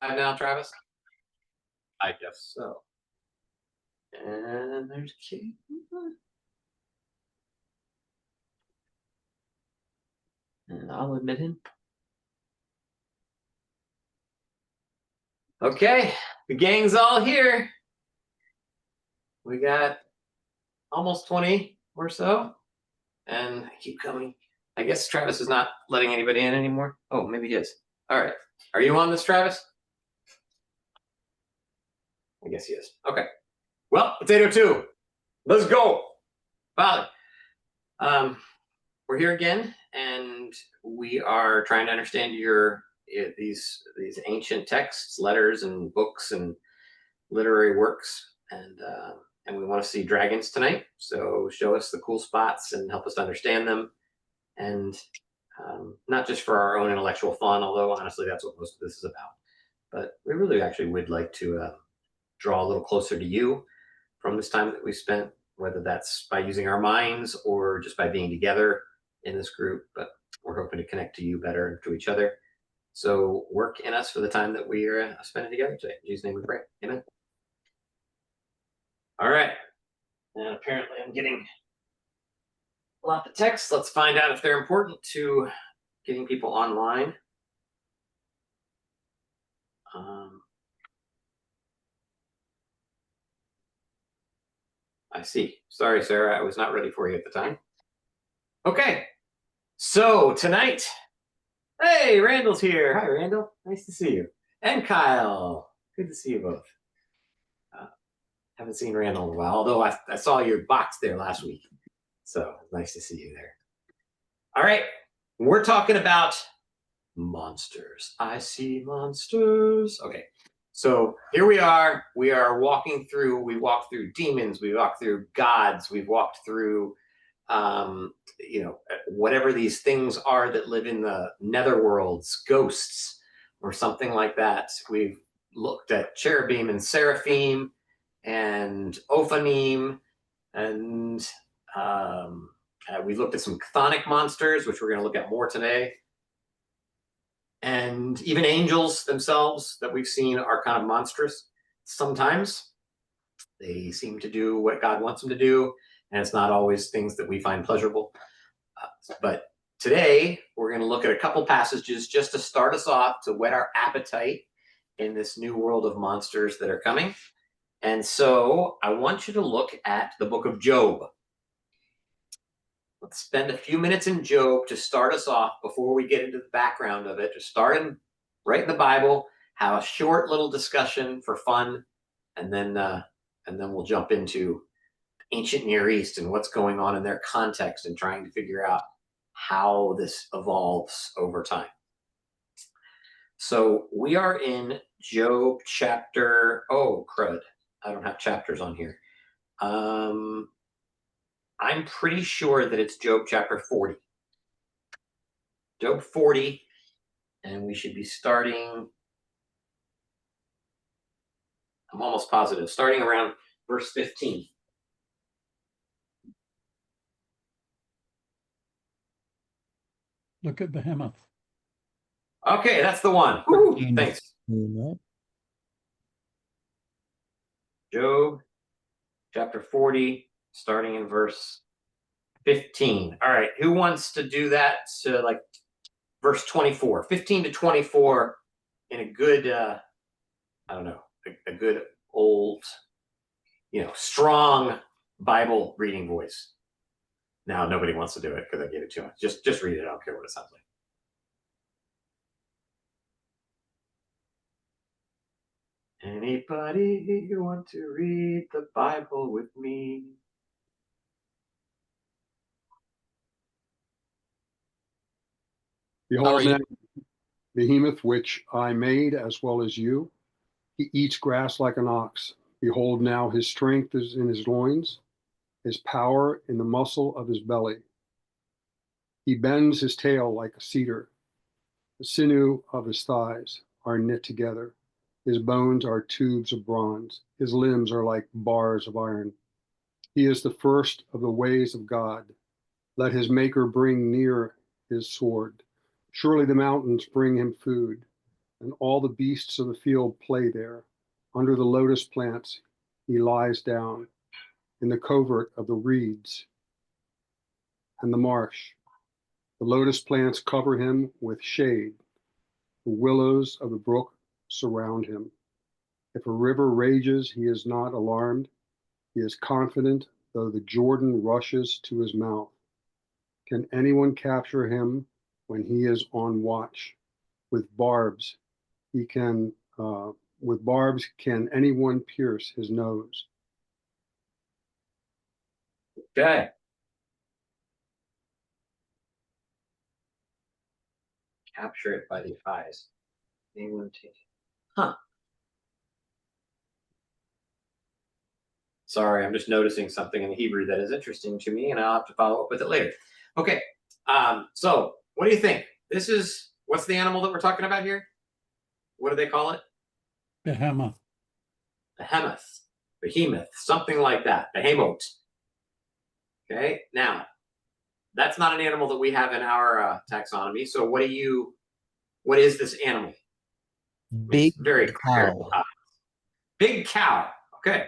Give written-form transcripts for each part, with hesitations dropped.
Now, Travis? I guess so. And there's Kate. And I'll admit him. Okay, the gang's all here. We got almost 20 or so. And I keep coming. I guess Travis is not letting anybody in anymore. Oh, maybe he is. All right. Are you on this, Travis? I guess he is. Okay. Well, Potato 2. Let's go. Father. We're here again, and we are trying to understand these ancient texts, letters, and books, and literary works, and we want to see dragons tonight. So show us the cool spots and help us understand them, and not just for our own intellectual fun, although honestly that's what most of this is about. But we really actually would like to draw a little closer to you from this time that we spent, whether that's by using our minds or just by being together in this group. But we're hoping to connect to you better and to each other. So work in us for the time that we are spending together today. In Jesus' name we pray. Amen. All right. And apparently I'm getting a lot of texts. Let's find out if they're important to getting people online. I see. Sorry, Sarah. I was not ready for you at the time. Okay. So tonight, hey, Randall's here. Hi, Randall. Nice to see you. And Kyle. Good to see you both. Haven't seen Randall in a while, although I saw your box there last week. So nice to see you there. All right. We're talking about monsters. I see monsters. Okay. So here we are. We walk through demons. We walk through gods. We've walked through, whatever these things are that live in the netherworlds, ghosts or something like that. We've looked at cherubim and seraphim and Ophanim, and we looked at some chthonic monsters, which we're going to look at more today. And even angels themselves that we've seen are kind of monstrous. Sometimes they seem to do what God wants them to do, and it's not always things that we find pleasurable. But today, we're going to look at a couple passages just to start us off, to whet our appetite in this new world of monsters that are coming. And so I want you to look at the book of Job. Let's spend a few minutes in Job to start us off before we get into the background of it. Just start right in the Bible, have a short little discussion for fun, and then we'll jump into ancient Near East and what's going on in their context and trying to figure out how this evolves over time. So we are in Job chapter, oh crud, I don't have chapters on here. I'm pretty sure that it's Job chapter 40. Job 40, and we should be starting, I'm almost positive, starting around verse 15. Look at Behemoth. Okay, that's the one. Woo, thanks. Job chapter 40, starting in verse 15. All right, who wants to do that? So like verse 24, 15 to 24 in a good, I don't know, a good old, strong Bible reading voice. Now nobody wants to do it because I gave it too much. Just read it. I don't care what it sounds like. Anybody want to read the Bible with me? Behold now, Behemoth, which I made, as well as you. He eats grass like an ox. Behold now, his strength is in his loins, his power in the muscle of his belly. He bends his tail like a cedar. The sinew of his thighs are knit together. His bones are tubes of bronze. His limbs are like bars of iron. He is the first of the ways of God. Let his maker bring near his sword. Surely the mountains bring him food. and all the beasts of the field play there. Under the lotus plants he lies down, in the covert of the reeds and the marsh. The lotus plants cover him with shade. The willows of the brook surround him. If a river rages, he is not alarmed. He is confident, though the Jordan rushes to his mouth. Can anyone capture him when he is on watch? With barbs, with barbs, can anyone pierce his nose? Okay. Capture it by the eyes. Anyone take it? Huh. Sorry, I'm just noticing something in the Hebrew that is interesting to me, and I'll have to follow up with it later. Okay. So what do you think? What's the animal that we're talking about here? What do they call it? Behemoth. Behemoth, something like that. Behemoth. Okay. Now, that's not an animal that we have in our taxonomy. So what is this animal? Big It's very clear. cow. Big cow. Okay.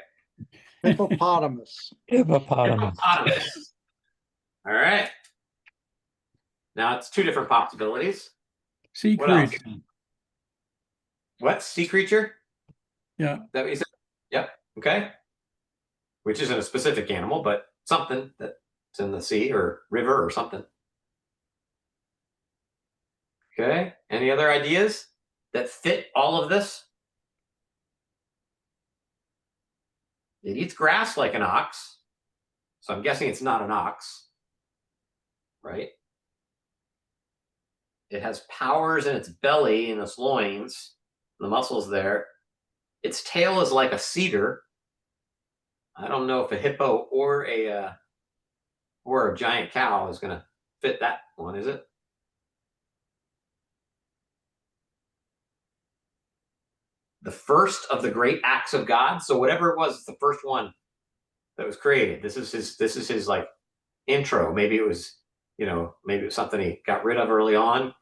Hippopotamus. Hippopotamus. Hippopotamus. All right. Now it's two different possibilities. Sea What else? creature. What? Sea creature? Yeah. Is that what you said? Yep. Okay. Which isn't a specific animal, but something that's in the sea or river or something. Okay. Any other ideas that fit all of this? It eats grass like an ox. So I'm guessing it's not an ox. Right? It has powers in its belly and its loins, the muscles there. Its tail is like a cedar. I don't know if a hippo or a giant cow is going to fit that one, is it? The first of the great acts of God. So whatever it was, the first one that was created. This is his like intro. Maybe it was something he got rid of early on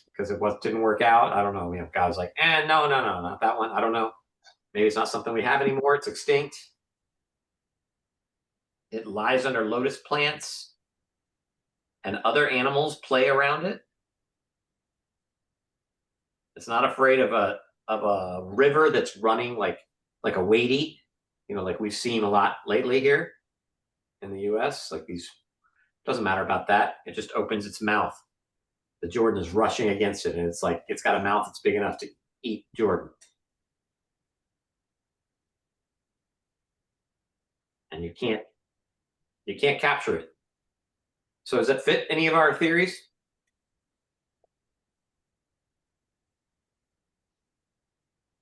because didn't work out. I don't know. God was like, no, not that one. I don't know. Maybe it's not something we have anymore. It's extinct. It lies under lotus plants, and other animals play around it. It's not afraid of a river that's running like a wadey, like we've seen a lot lately here in the U.S. Like these, doesn't matter about that. It just opens its mouth. The Jordan is rushing against it, and it's like it's got a mouth that's big enough to eat Jordan. And you can't capture it. So does that fit any of our theories?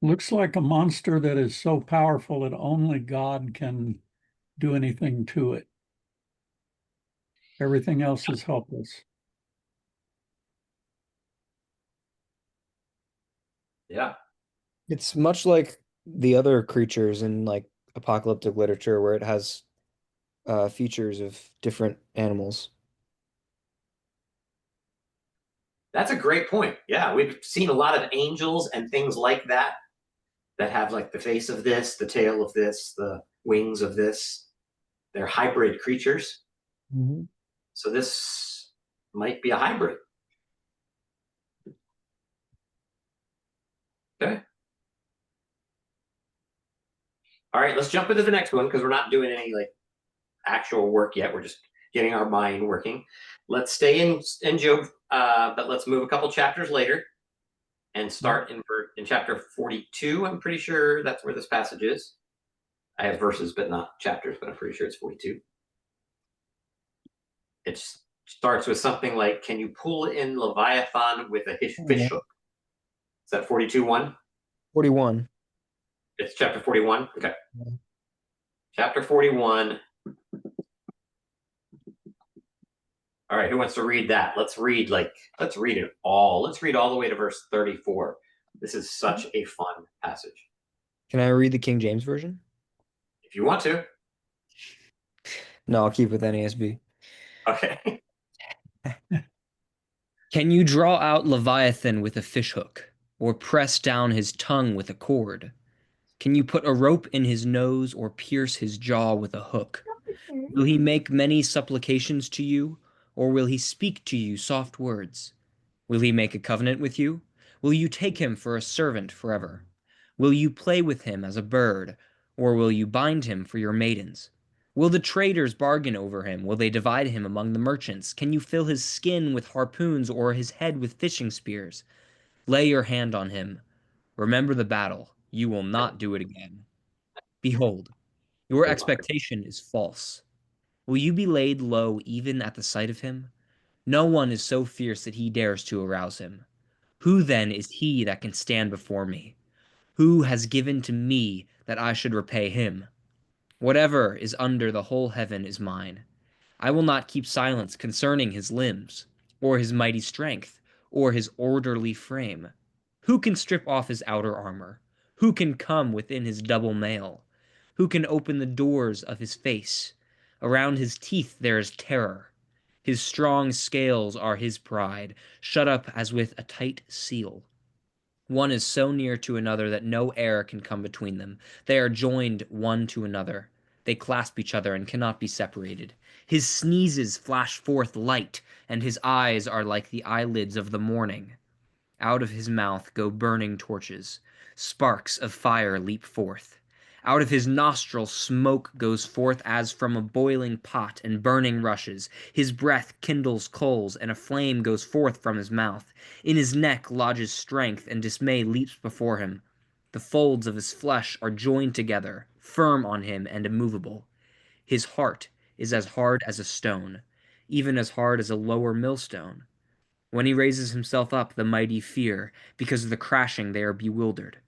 Looks like a monster that is so powerful that only God can do anything to it. Everything else is helpless. Yeah. It's much like the other creatures in like apocalyptic literature where it has features of different animals. That's a great point. Yeah, we've seen a lot of angels and things like that have like the face of this, the tail of this, the wings of this. They're hybrid creatures. Mm-hmm. So this might be a hybrid. Okay. All right, let's jump into the next one because we're not doing any like actual work yet. We're just getting our mind working. Let's stay in Job, but let's move a couple chapters later and start in chapter 42. I'm pretty sure that's where this passage is. I have verses, but not chapters, but I'm pretty sure it's 42. It starts with something like, can you pull in Leviathan with a fish hook? Is that 42:1? 41. It's chapter 41? Okay. Yeah. Chapter 41. All right, who wants to read that? Let's read it all. Let's read all the way to verse 34. This is such a fun passage. Can I read the King James Version? If you want to. No, I'll keep with NASB. Okay. Can you draw out Leviathan with a fishhook? or press down his tongue with a cord? Can you put a rope in his nose or pierce his jaw with a hook? Will he make many supplications to you, or will he speak to you soft words? Will he make a covenant with you? Will you take him for a servant forever? Will you play with him as a bird, or will you bind him for your maidens? Will the traders bargain over him? Will they divide him among the merchants? Can you fill his skin with harpoons or his head with fishing spears? Lay your hand on him. Remember the battle. You will not do it again. Behold, your expectation is false. Will you be laid low even at the sight of him? No one is so fierce that he dares to arouse him. Who then is he that can stand before me? Who has given to me that I should repay him? Whatever is under the whole heaven is mine. I will not keep silence concerning his limbs, or his mighty strength, or his orderly frame. Who can strip off his outer armor? Who can come within his double mail? Who can open the doors of his face? Around his teeth there is terror. His strong scales are his pride, shut up as with a tight seal. One is so near to another that no air can come between them. They are joined one to another. They clasp each other and cannot be separated. His sneezes flash forth light, and his eyes are like the eyelids of the morning. Out of his mouth go burning torches. Sparks of fire leap forth. Out of his nostrils smoke goes forth as from a boiling pot, and burning rushes. His breath kindles coals, and a flame goes forth from his mouth. In his neck lodges strength, and dismay leaps before him. The folds of his flesh are joined together, firm on him and immovable. His heart is as hard as a stone, even as hard as a lower millstone. When he raises himself up, the mighty fear. Because of the crashing they are bewildered.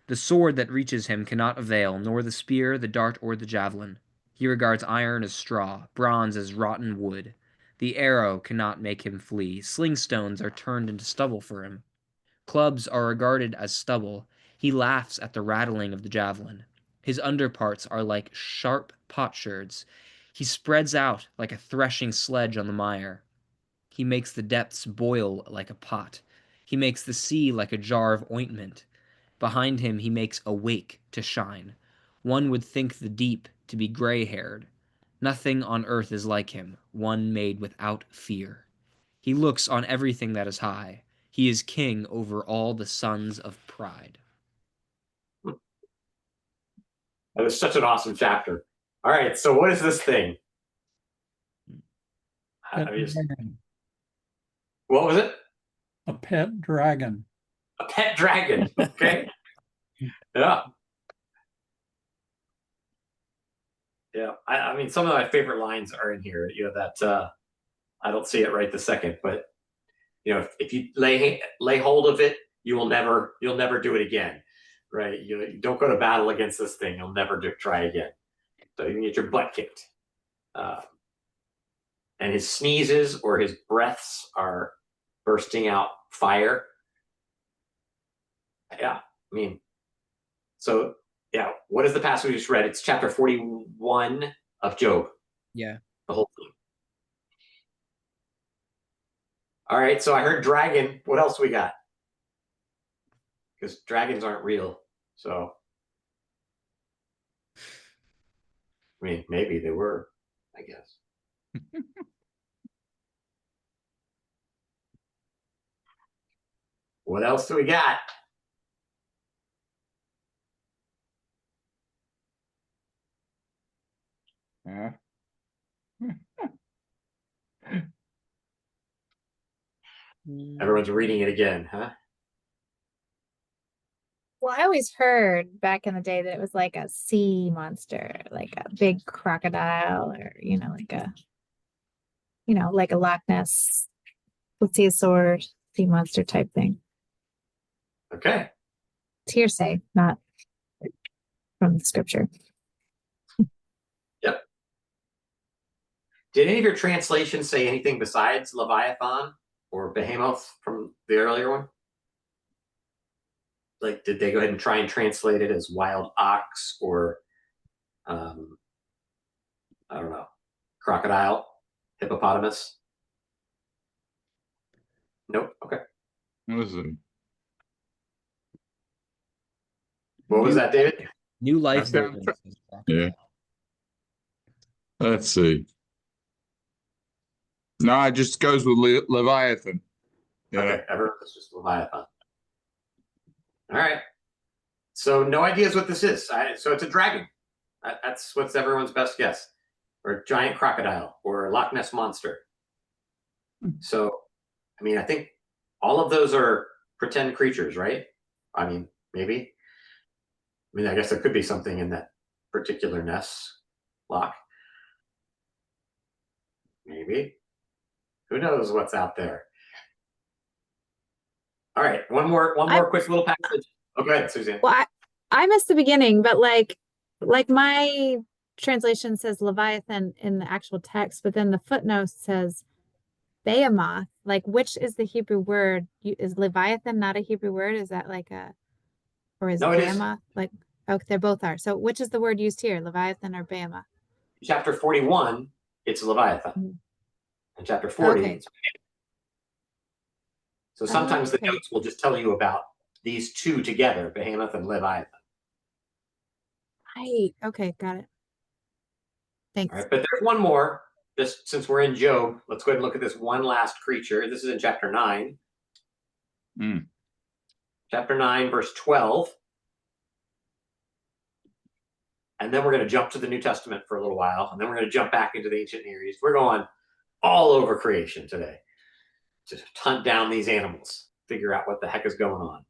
The sword that reaches him cannot avail, nor the spear, the dart, or the javelin. He regards iron as straw, bronze as rotten wood. The arrow cannot make him flee. Sling stones are turned into stubble for him. Clubs are regarded as stubble. He laughs at the rattling of the javelin. His underparts are like sharp potsherds. He spreads out like a threshing sledge on the mire. He makes the depths boil like a pot. He makes the sea like a jar of ointment. Behind him he makes a wake to shine. One would think the deep to be gray-haired. Nothing on earth is like him, one made without fear. He looks on everything that is high. He is king over all the sons of pride. That was such an awesome chapter. All right, so what is this thing? Pet I just- dragon. what was it? A pet dragon. A pet dragon. Okay. Yeah. Yeah. I mean, some of my favorite lines are in here. You know, that I don't see it right this second, but you know, if you lay hold of it, you'll never do it again. Right. You don't go to battle against this thing, you'll never try again. So you can get your butt kicked. And his sneezes or his breaths are bursting out fire. Yeah, I mean, so yeah, what is the passage we just read? It's chapter 41 of Job. Yeah. The whole thing. All right, so I heard dragon. What else we got? Because dragons aren't real. So, I mean, maybe they were, I guess. What else do we got? Everyone's reading it again, huh? Well, I always heard back in the day that it was like a sea monster, like a big crocodile, or like a Loch Ness plesiosaur sea monster type thing. Okay. It's hearsay, not from the scripture. Yep. Did any of your translations say anything besides Leviathan or Behemoth from the earlier one? Like, did they go ahead and try and translate it as wild ox or, I don't know, crocodile, hippopotamus? Nope. Okay. Listen, What was that, David? New Life Okay. Version says crocodile. Yeah. Let's see. No, it just goes with Leviathan. Yeah. Okay, everyone, it's just Leviathan. All right. So no ideas what this is. So it's a dragon. That's what's everyone's best guess, or a giant crocodile, or a Loch Ness monster. So, I mean, I think all of those are pretend creatures, right? I mean, maybe. I mean, I guess there could be something in that particular Ness lock. Maybe. Who knows what's out there? All right, one more quick little passage. Oh, go ahead, Suzanne. Well, I missed the beginning, but like my translation says Leviathan in the actual text, but then the footnote says Behemoth. Like, which is the Hebrew word? Is Leviathan not a Hebrew word? Is that like or is No, it is. Behemoth? Like, okay, they both are. So which is the word used here, Leviathan or Behemoth? Chapter 41, it's Leviathan. Mhm. And chapter 40, Okay. it's so sometimes the Okay. notes will just tell you about these two together, Behemoth and Leviathan. Right. Okay, got it. Thanks. All right, but there's one more. Just since we're in Job, let's go ahead and look at this one last creature. This is in chapter 9. Chapter 9, verse 12. And then we're going to jump to the New Testament for a little while, and then we're going to jump back into the ancient Near East. We're going all over creation today to hunt down these animals, figure out what the heck is going on.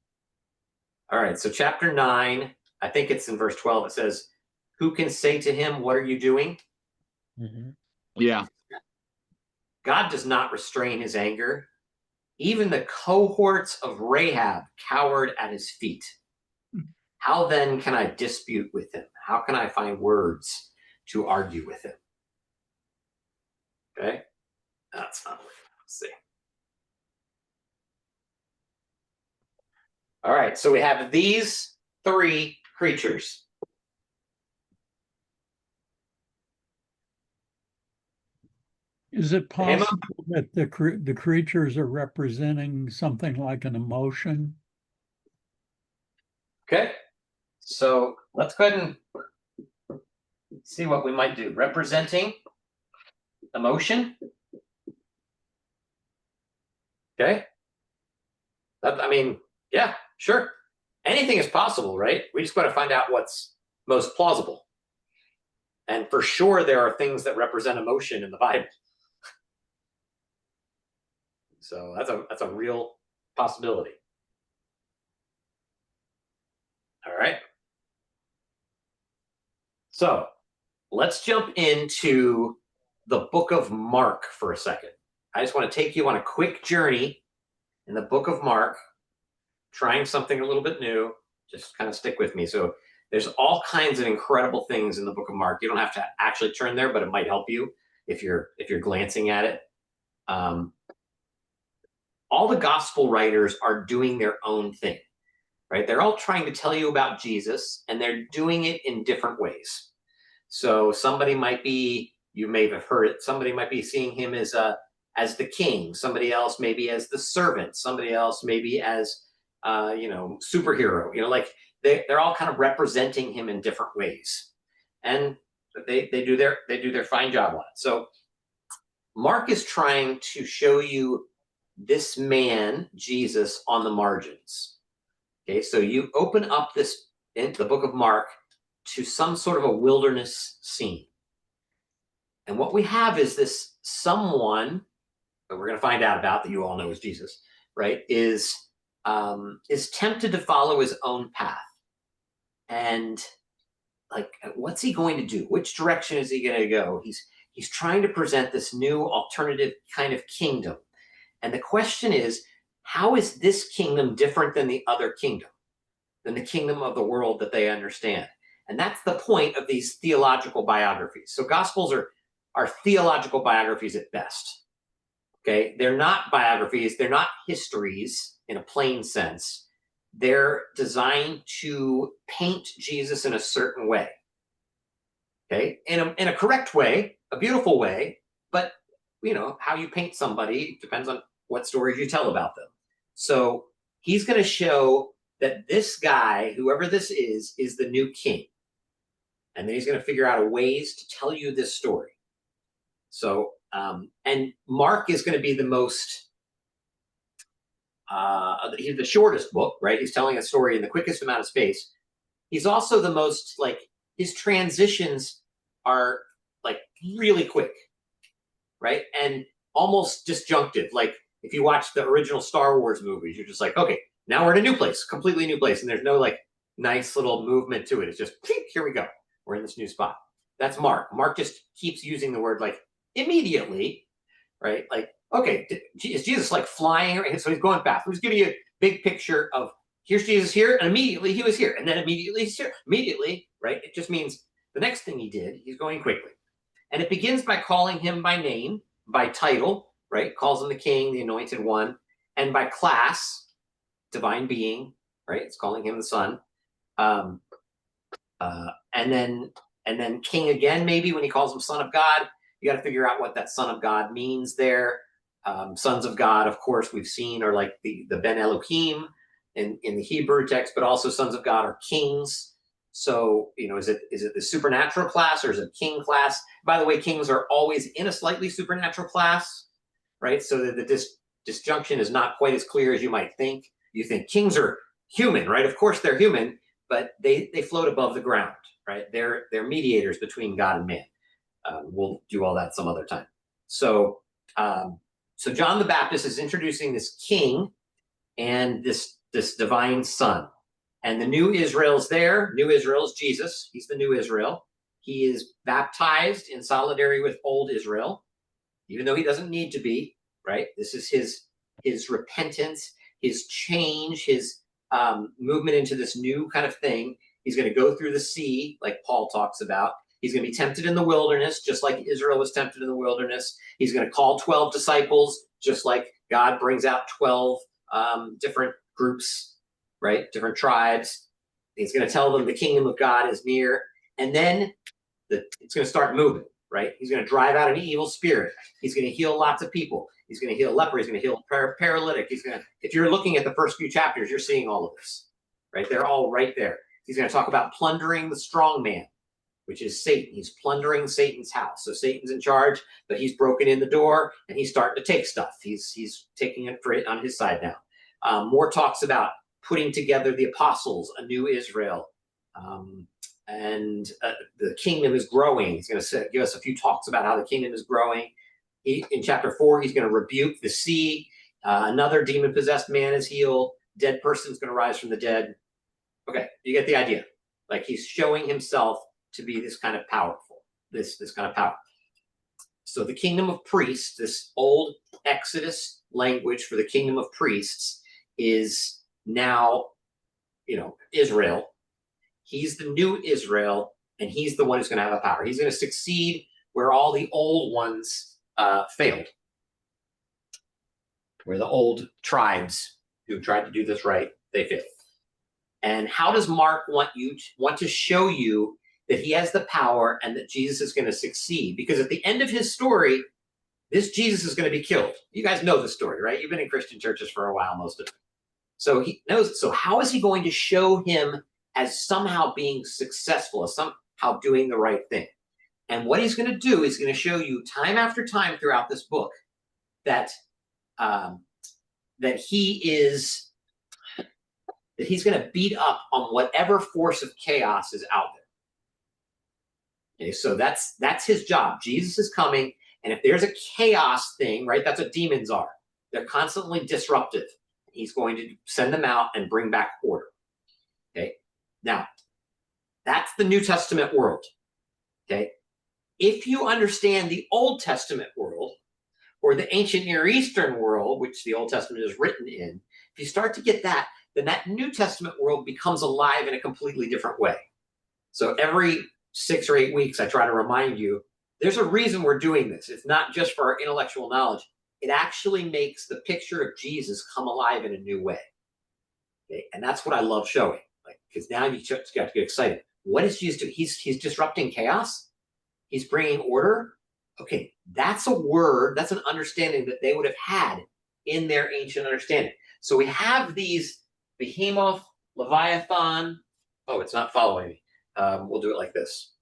All right, so chapter 9, I think it's in verse 12. It says, "Who can say to him, 'What are you doing?'" Mhm. Yeah. God does not restrain his anger. Even the cohorts of Rahab cowered at his feet. How then can I dispute with him? How can I find words to argue with him? Okay, that's not what let's see. All right, so we have these three creatures. Is it Emma? possible that the creatures are representing something like an emotion? Okay, so let's go ahead and see what we might do. Representing emotion. Okay. I mean, yeah, sure. Anything is possible, right? We just got to find out what's most plausible. And for sure, there are things that represent emotion in the Bible. So that's a real possibility. All right. So let's jump into the book of Mark for a second. I just want to take you on a quick journey in the book of Mark, trying something a little bit new. Just kind of stick with me. So there's all kinds of incredible things in the book of Mark. You don't have to actually turn there, but it might help you if you're glancing at it. All the gospel writers are doing their own thing, right? They're all trying to tell you about Jesus, and they're doing it in different ways. So somebody might be, you may have heard it, somebody might be seeing him as the king, somebody else maybe as the servant, somebody else maybe as superhero, like they're all kind of representing him in different ways, and they do their fine job on it. So Mark is trying to show you this man Jesus on the margins. Okay, so you open up this in the book of Mark to some sort of a wilderness scene, and what we have is this someone that we're going to find out about, that you all know is Jesus, right? Is tempted to follow his own path. And like, what's he going to do? Which direction is he going to go? He's trying to present this new alternative kind of kingdom. And the question is, how is this kingdom different than the other kingdom, than the kingdom of the world that they understand? And that's the point of these theological biographies. So Gospels are theological biographies at best. Okay, they're not biographies, they're not histories in a plain sense. They're designed to paint Jesus in a certain way. Okay, in a correct way, a beautiful way, but how you paint somebody depends on what stories you tell about them. So he's going to show that this guy, whoever this is the new king. And then he's going to figure out a ways to tell you this story. So, and Mark is going to be the most, he's the shortest book, right? He's telling a story in the quickest amount of space. He's also the most, like, his transitions are like really quick, right? And almost disjunctive. Like if you watch the original Star Wars movies, you're just like, okay, now we're in a new place, completely new place. And there's no like nice little movement to it. It's just, here we go. We're in this new spot. That's Mark. Mark just keeps using the word like immediately, right? Like, okay, is Jesus like flying? So he's going fast. I'm just giving you a big picture of here's Jesus here, and immediately he was here, and then immediately he's here. Immediately, right? It just means the next thing he did, he's going quickly. And it begins by calling him by name, by title, right? Calls him the king, the anointed one, and by class, divine being, right? It's calling him the son. And then king again, maybe when he calls him son of God. You got to figure out what that son of God means there. Sons of God, of course, we've seen are like the Ben Elohim in the Hebrew text, but also sons of God are kings. So, you know, is it the supernatural class or is it king class? By the way, kings are always in a slightly supernatural class, right? So that the disjunction is not quite as clear as you might think. You think kings are human, right? Of course they're human, but they float above the ground, right? They're mediators between God and man. We'll do all that some other time. So John the Baptist is introducing this king and this divine son. And the new Israel's there. New Israel is Jesus. He's the new Israel. He is baptized in solidarity with old Israel, even though he doesn't need to be, right? This is his repentance, his change, his movement into this new kind of thing. He's going to go through the sea, like Paul talks about. He's going to be tempted in the wilderness, just like Israel was tempted in the wilderness. He's going to call 12 disciples, just like God brings out 12 different groups, right? Different tribes. He's going to tell them the kingdom of God is near. And then it's going to start moving, right? He's going to drive out an evil spirit. He's going to heal lots of people. He's going to heal leper. He's going to heal paralytic. If you're looking at the first few chapters, you're seeing all of this, right? They're all right there. He's going to talk about plundering the strong man, which is Satan. He's plundering Satan's house. So Satan's in charge, but he's broken in the door and he's starting to take stuff. He's taking it for it on his side now. More talks about putting together the apostles, a new Israel, and the kingdom is growing. He's going to give us a few talks about how the kingdom is growing. In chapter 4, he's going to rebuke the sea. Another demon-possessed man is healed. Dead person is going to rise from the dead. Okay, you get the idea. Like he's showing himself to be this kind of powerful, this kind of power. So the kingdom of priests, this old Exodus language for the kingdom of priests, is now, Israel. He's the new Israel, and he's the one who's going to have a power. He's going to succeed where all the old ones failed, where the old tribes who tried to do this right, they failed. And how does Mark want to show you that he has the power and that Jesus is going to succeed? Because at the end of his story, this Jesus is going to be killed. You guys know the story, right? You've been in Christian churches for a while, most of it. So he knows. So how is he going to show him as somehow being successful, as somehow doing the right thing? And what he's going to do is going to show you time after time throughout this book that he's going to beat up on whatever force of chaos is out there. Okay, so that's his job. Jesus is coming, and if there's a chaos thing, right, that's what demons are. They're constantly disruptive. He's going to send them out and bring back order. Okay, now that's the New Testament world. Okay, if you understand the Old Testament world or the ancient Near Eastern world, which the Old Testament is written in, if you start to get that, then that New Testament world becomes alive in a completely different way. So every 6 or 8 weeks, I try to remind you, there's a reason we're doing this. It's not just for our intellectual knowledge. It actually makes the picture of Jesus come alive in a new way. Okay? And that's what I love showing. Because now you just got to get excited. What is Jesus doing? He's disrupting chaos. He's bringing order. Okay, that's a word, that's an understanding that they would have had in their ancient understanding. So we have these behemoth Leviathan. Oh, it's not following me. We'll do it like this.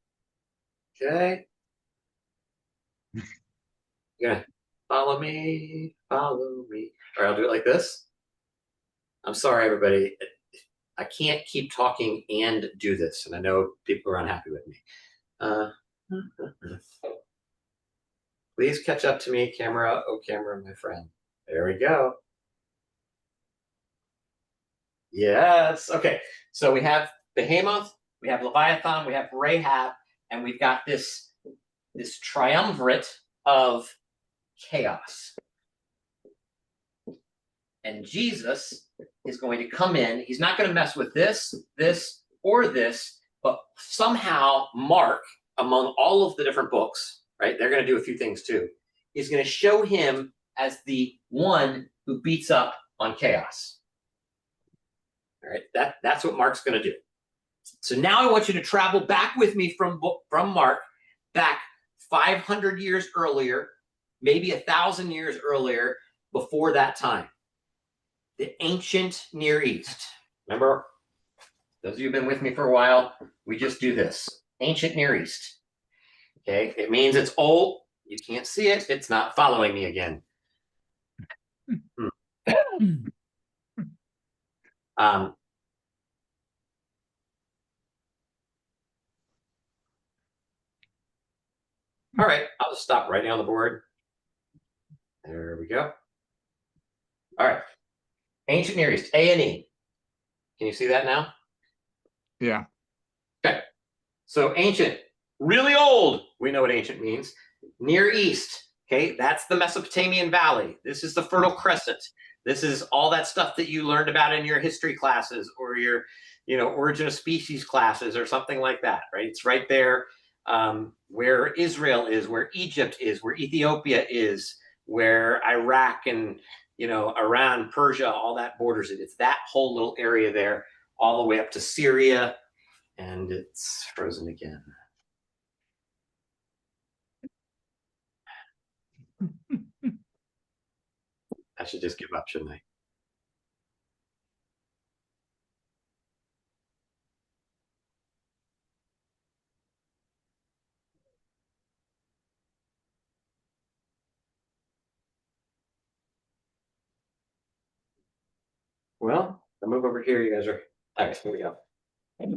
Okay. You're gonna follow me, follow me. All right, I'll do it like this. I'm sorry, everybody. I can't keep talking and do this, and I know people are unhappy with me. Please catch up to me, camera. Oh, camera, my friend. There we go. Yes. Okay. So we have Behemoth, we have Leviathan, we have Rahab, and we've got this triumvirate of chaos. And Jesus is going to come in. He's not going to mess with this, or this, but somehow Mark, among all of the different books, right? They're going to do a few things too. Is going to show him as the one who beats up on chaos. All right, that's what Mark's going to do. So now I want you to travel back with me from Mark, back 500 years earlier, maybe 1,000 years earlier, before that time. The ancient Near East. Remember, those of you who've been with me for a while, we just do this. Ancient Near East. Okay, it means it's old. You can't see it. It's not following me again. All right, I'll just stop writing on the board. There we go. All right, Ancient Near East, A&E. Can you see that now? Yeah. Okay, so ancient, really old. We know what ancient means. Near East, okay, that's the Mesopotamian Valley. This is the Fertile Crescent. This is all that stuff that you learned about in your history classes or your, origin of species classes or something like that, right? It's right there where Israel is, where Egypt is, where Ethiopia is, where Iraq and, Iran, Persia, all that borders it. It's that whole little area there, all the way up to Syria, and it's frozen again. I should just give up, shouldn't I? Well, I'll move over here. You guys are. All right, here we go. At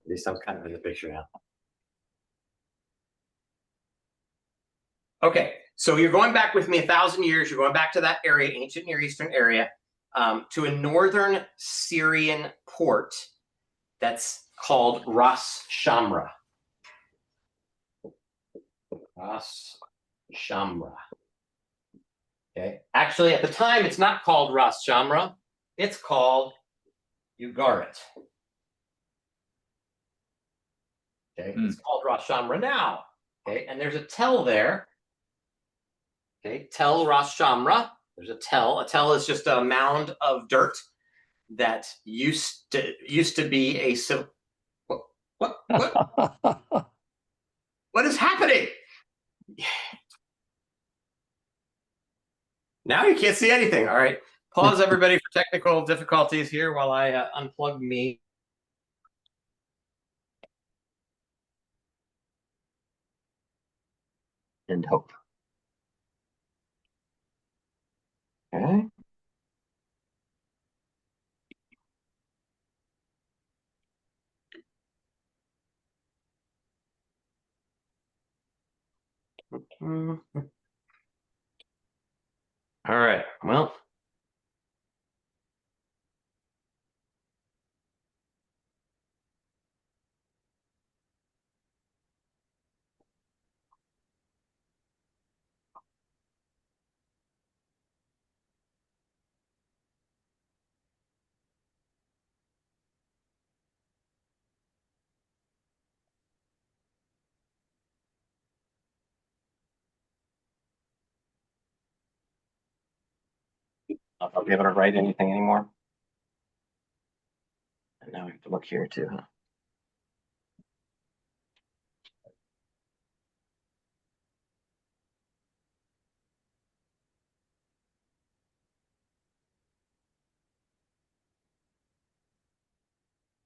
least I'm kind of in the picture now. Okay, so you're going back with me 1,000 years. You're going back to that area, ancient Near Eastern area, to a northern Syrian port that's called Ras Shamra. Ras Shamra. Okay, actually, at the time, it's not called Ras Shamra. It's called Ugarit. Okay, it's called Ras Shamra now. Okay, and there's a tell there. Okay, Tel Ras Shamra. There's a tell. A tell is just a mound of dirt that used to be a what is happening? Now you can't see anything. All right, pause everybody for technical difficulties here while I unplug me. And hope. Okay. All right. Well. I'll be able to write anything anymore. And now I have to look here too, huh?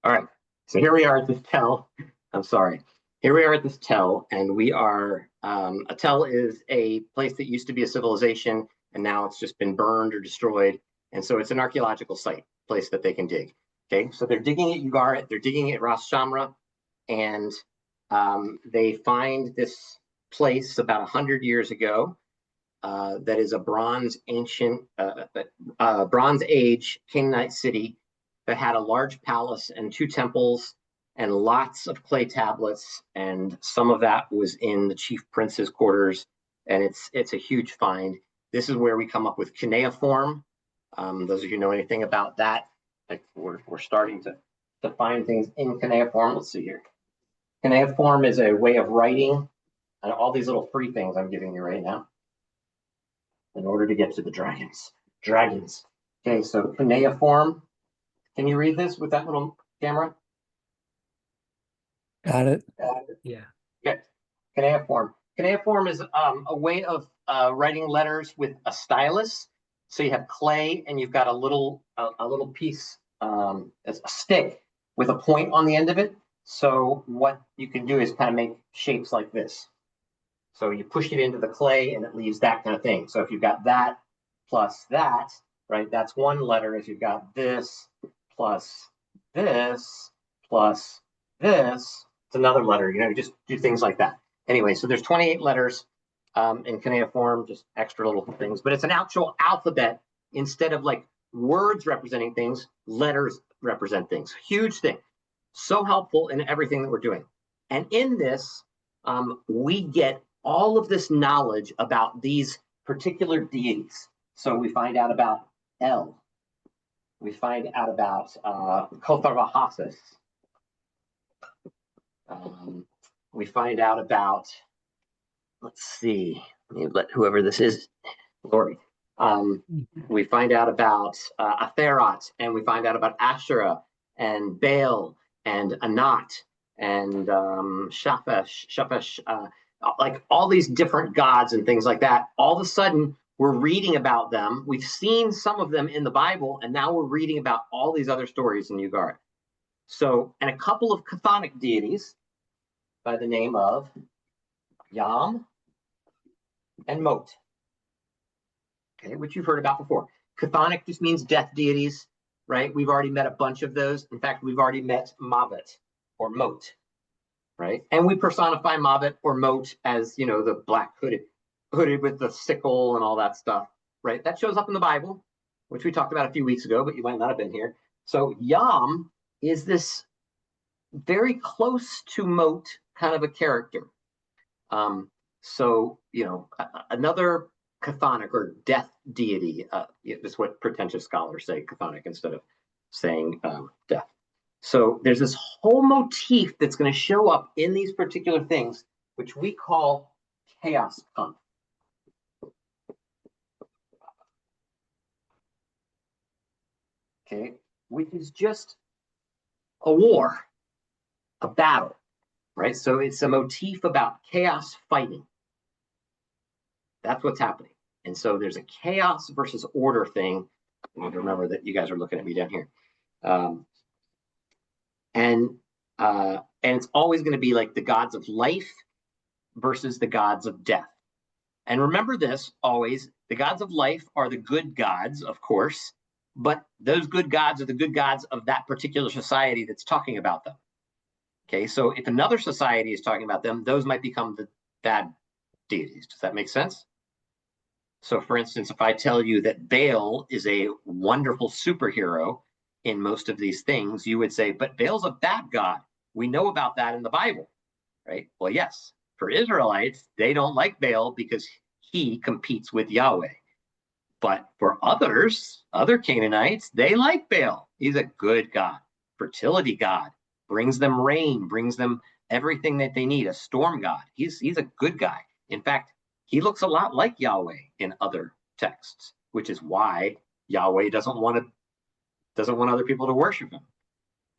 All right. So here we are at this tell. I'm sorry. Here we are at this tell, and we are, a tell is a place that used to be a civilization, and now it's just been burned or destroyed. And so it's an archaeological site, place that they can dig. Okay. So they're digging at Ugarit, they're digging at Ras Shamra, and they find this place about 100 years ago that is a Bronze Age Canaanite city that had a large palace and 2 temples and lots of clay tablets, and some of that was in the chief prince's quarters, and it's a huge find. This is where we come up with cuneiform. Those of you who know anything about that, like we're starting to find things in cuneiform. Let's see here. Cuneiform is a way of writing, and all these little free things I'm giving you right now in order to get to the dragons. Dragons. Okay, so cuneiform. Can you read this with that little camera? Got it. Yeah. Okay. Cuneiform. Cuneiform is a way of writing letters with a stylus. So you have clay, and you've got a little piece, a stick with a point on the end of it. So what you can do is kind of make shapes like this. So you push it into the clay, and it leaves that kind of thing. So if you've got that plus that, right, that's one letter. If you've got this plus this plus this, it's another letter. You just do things like that. Anyway, so there's 28 letters in cuneiform, just extra little things, but it's an actual alphabet. Instead of like words representing things, letters represent things. Huge thing. So helpful in everything that we're doing. And in this, we get all of this knowledge about these particular deities. So we find out about El. We find out about Kotharvahasis. We find out about, let's see, let me let whoever this is, Lori. We find out about Atherot, and we find out about Asherah and Baal and Anat and Shaphesh, like all these different gods and things like that. All of a sudden, we're reading about them. We've seen some of them in the Bible, and now we're reading about all these other stories in Ugarit. So, and a couple of chthonic deities by the name of Yam and Mot, okay, which you've heard about before. Chthonic just means death deities, right? We've already met a bunch of those. In fact, we've already met Mavet or Mot, right? And we personify Mavet or Mot as, the black hooded with the sickle and all that stuff, right? That shows up in the Bible, which we talked about a few weeks ago, but you might not have been here. So Yam is this very close to Mot kind of a character. So, another chthonic or death deity, is what pretentious scholars say, chthonic, instead of saying death. So there's this whole motif that's going to show up in these particular things, which we call chaos conf. Okay, which is just a war, a battle, right? So it's a motif about chaos fighting. That's what's happening. And so there's a chaos versus order thing. I need to remember that you guys are looking at me down here. And it's always going to be like the gods of life versus the gods of death. And remember this always, the gods of life are the good gods, of course, but those good gods are the good gods of that particular society that's talking about them. Okay, so if another society is talking about them, those might become the bad deities. Does that make sense? So for instance, if I tell you that Baal is a wonderful superhero in most of these things, you would say, but Baal's a bad god. We know about that in the Bible, right? Well, yes, for Israelites, they don't like Baal because he competes with Yahweh. But for others, other Canaanites, they like Baal. He's a good god, fertility god, brings them rain, brings them everything that they need, a storm god. He's a good guy. In fact, he looks a lot like Yahweh in other texts, which is why Yahweh doesn't want other people to worship him.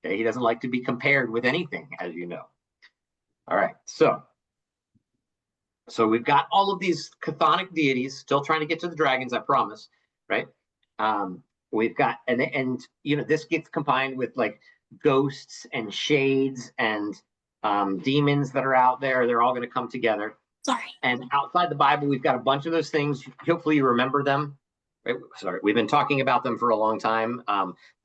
Okay? He doesn't like to be compared with anything, as you know. All right, so we've got all of these chthonic deities, still trying to get to the dragons, I promise, right? We've got, and this gets combined with like ghosts and shades and demons that are out there. They're all going to come together. Sorry. And outside the Bible, we've got a bunch of those things. Hopefully you remember them. Sorry, we've been talking about them for a long time.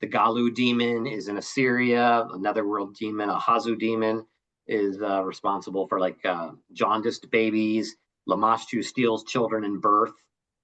The Galu demon is in Assyria. Another world demon, a Hazu demon, is responsible for like jaundiced babies. Lamashtu steals children in birth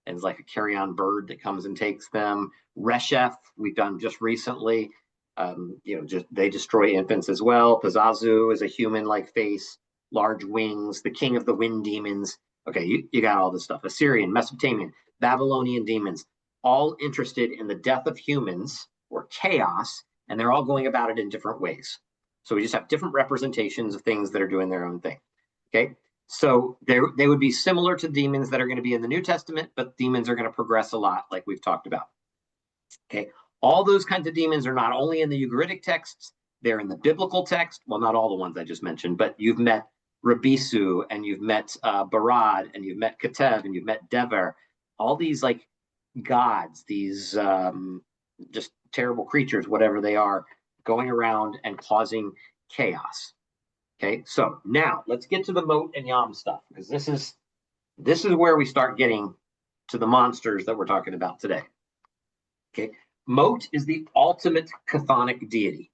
and is like a carry-on bird that comes and takes them. Reshef, we've done just recently. They destroy infants as well. Pazazu is a human-like face, large wings. The king of the wind demons. Okay, you got all this stuff. Assyrian, Mesopotamian, Babylonian demons, all interested in the death of humans or chaos, and they're all going about it in different ways. So we just have different representations of things that are doing their own thing. Okay, so they would be similar to demons that are going to be in the New Testament, but demons are going to progress a lot, like we've talked about. Okay, all those kinds of demons are not only in the Ugaritic texts, they're in the biblical text. Well, not all the ones I just mentioned, but you've met Rabisu, and you've met Barad, and you've met Ketev, and you've met Dever. All these like gods, these just terrible creatures, whatever they are, going around and causing chaos. Okay, so now let's get to the Mot and Yam stuff, because this is where we start getting to the monsters that we're talking about today. Okay, Mot is the ultimate chthonic deity.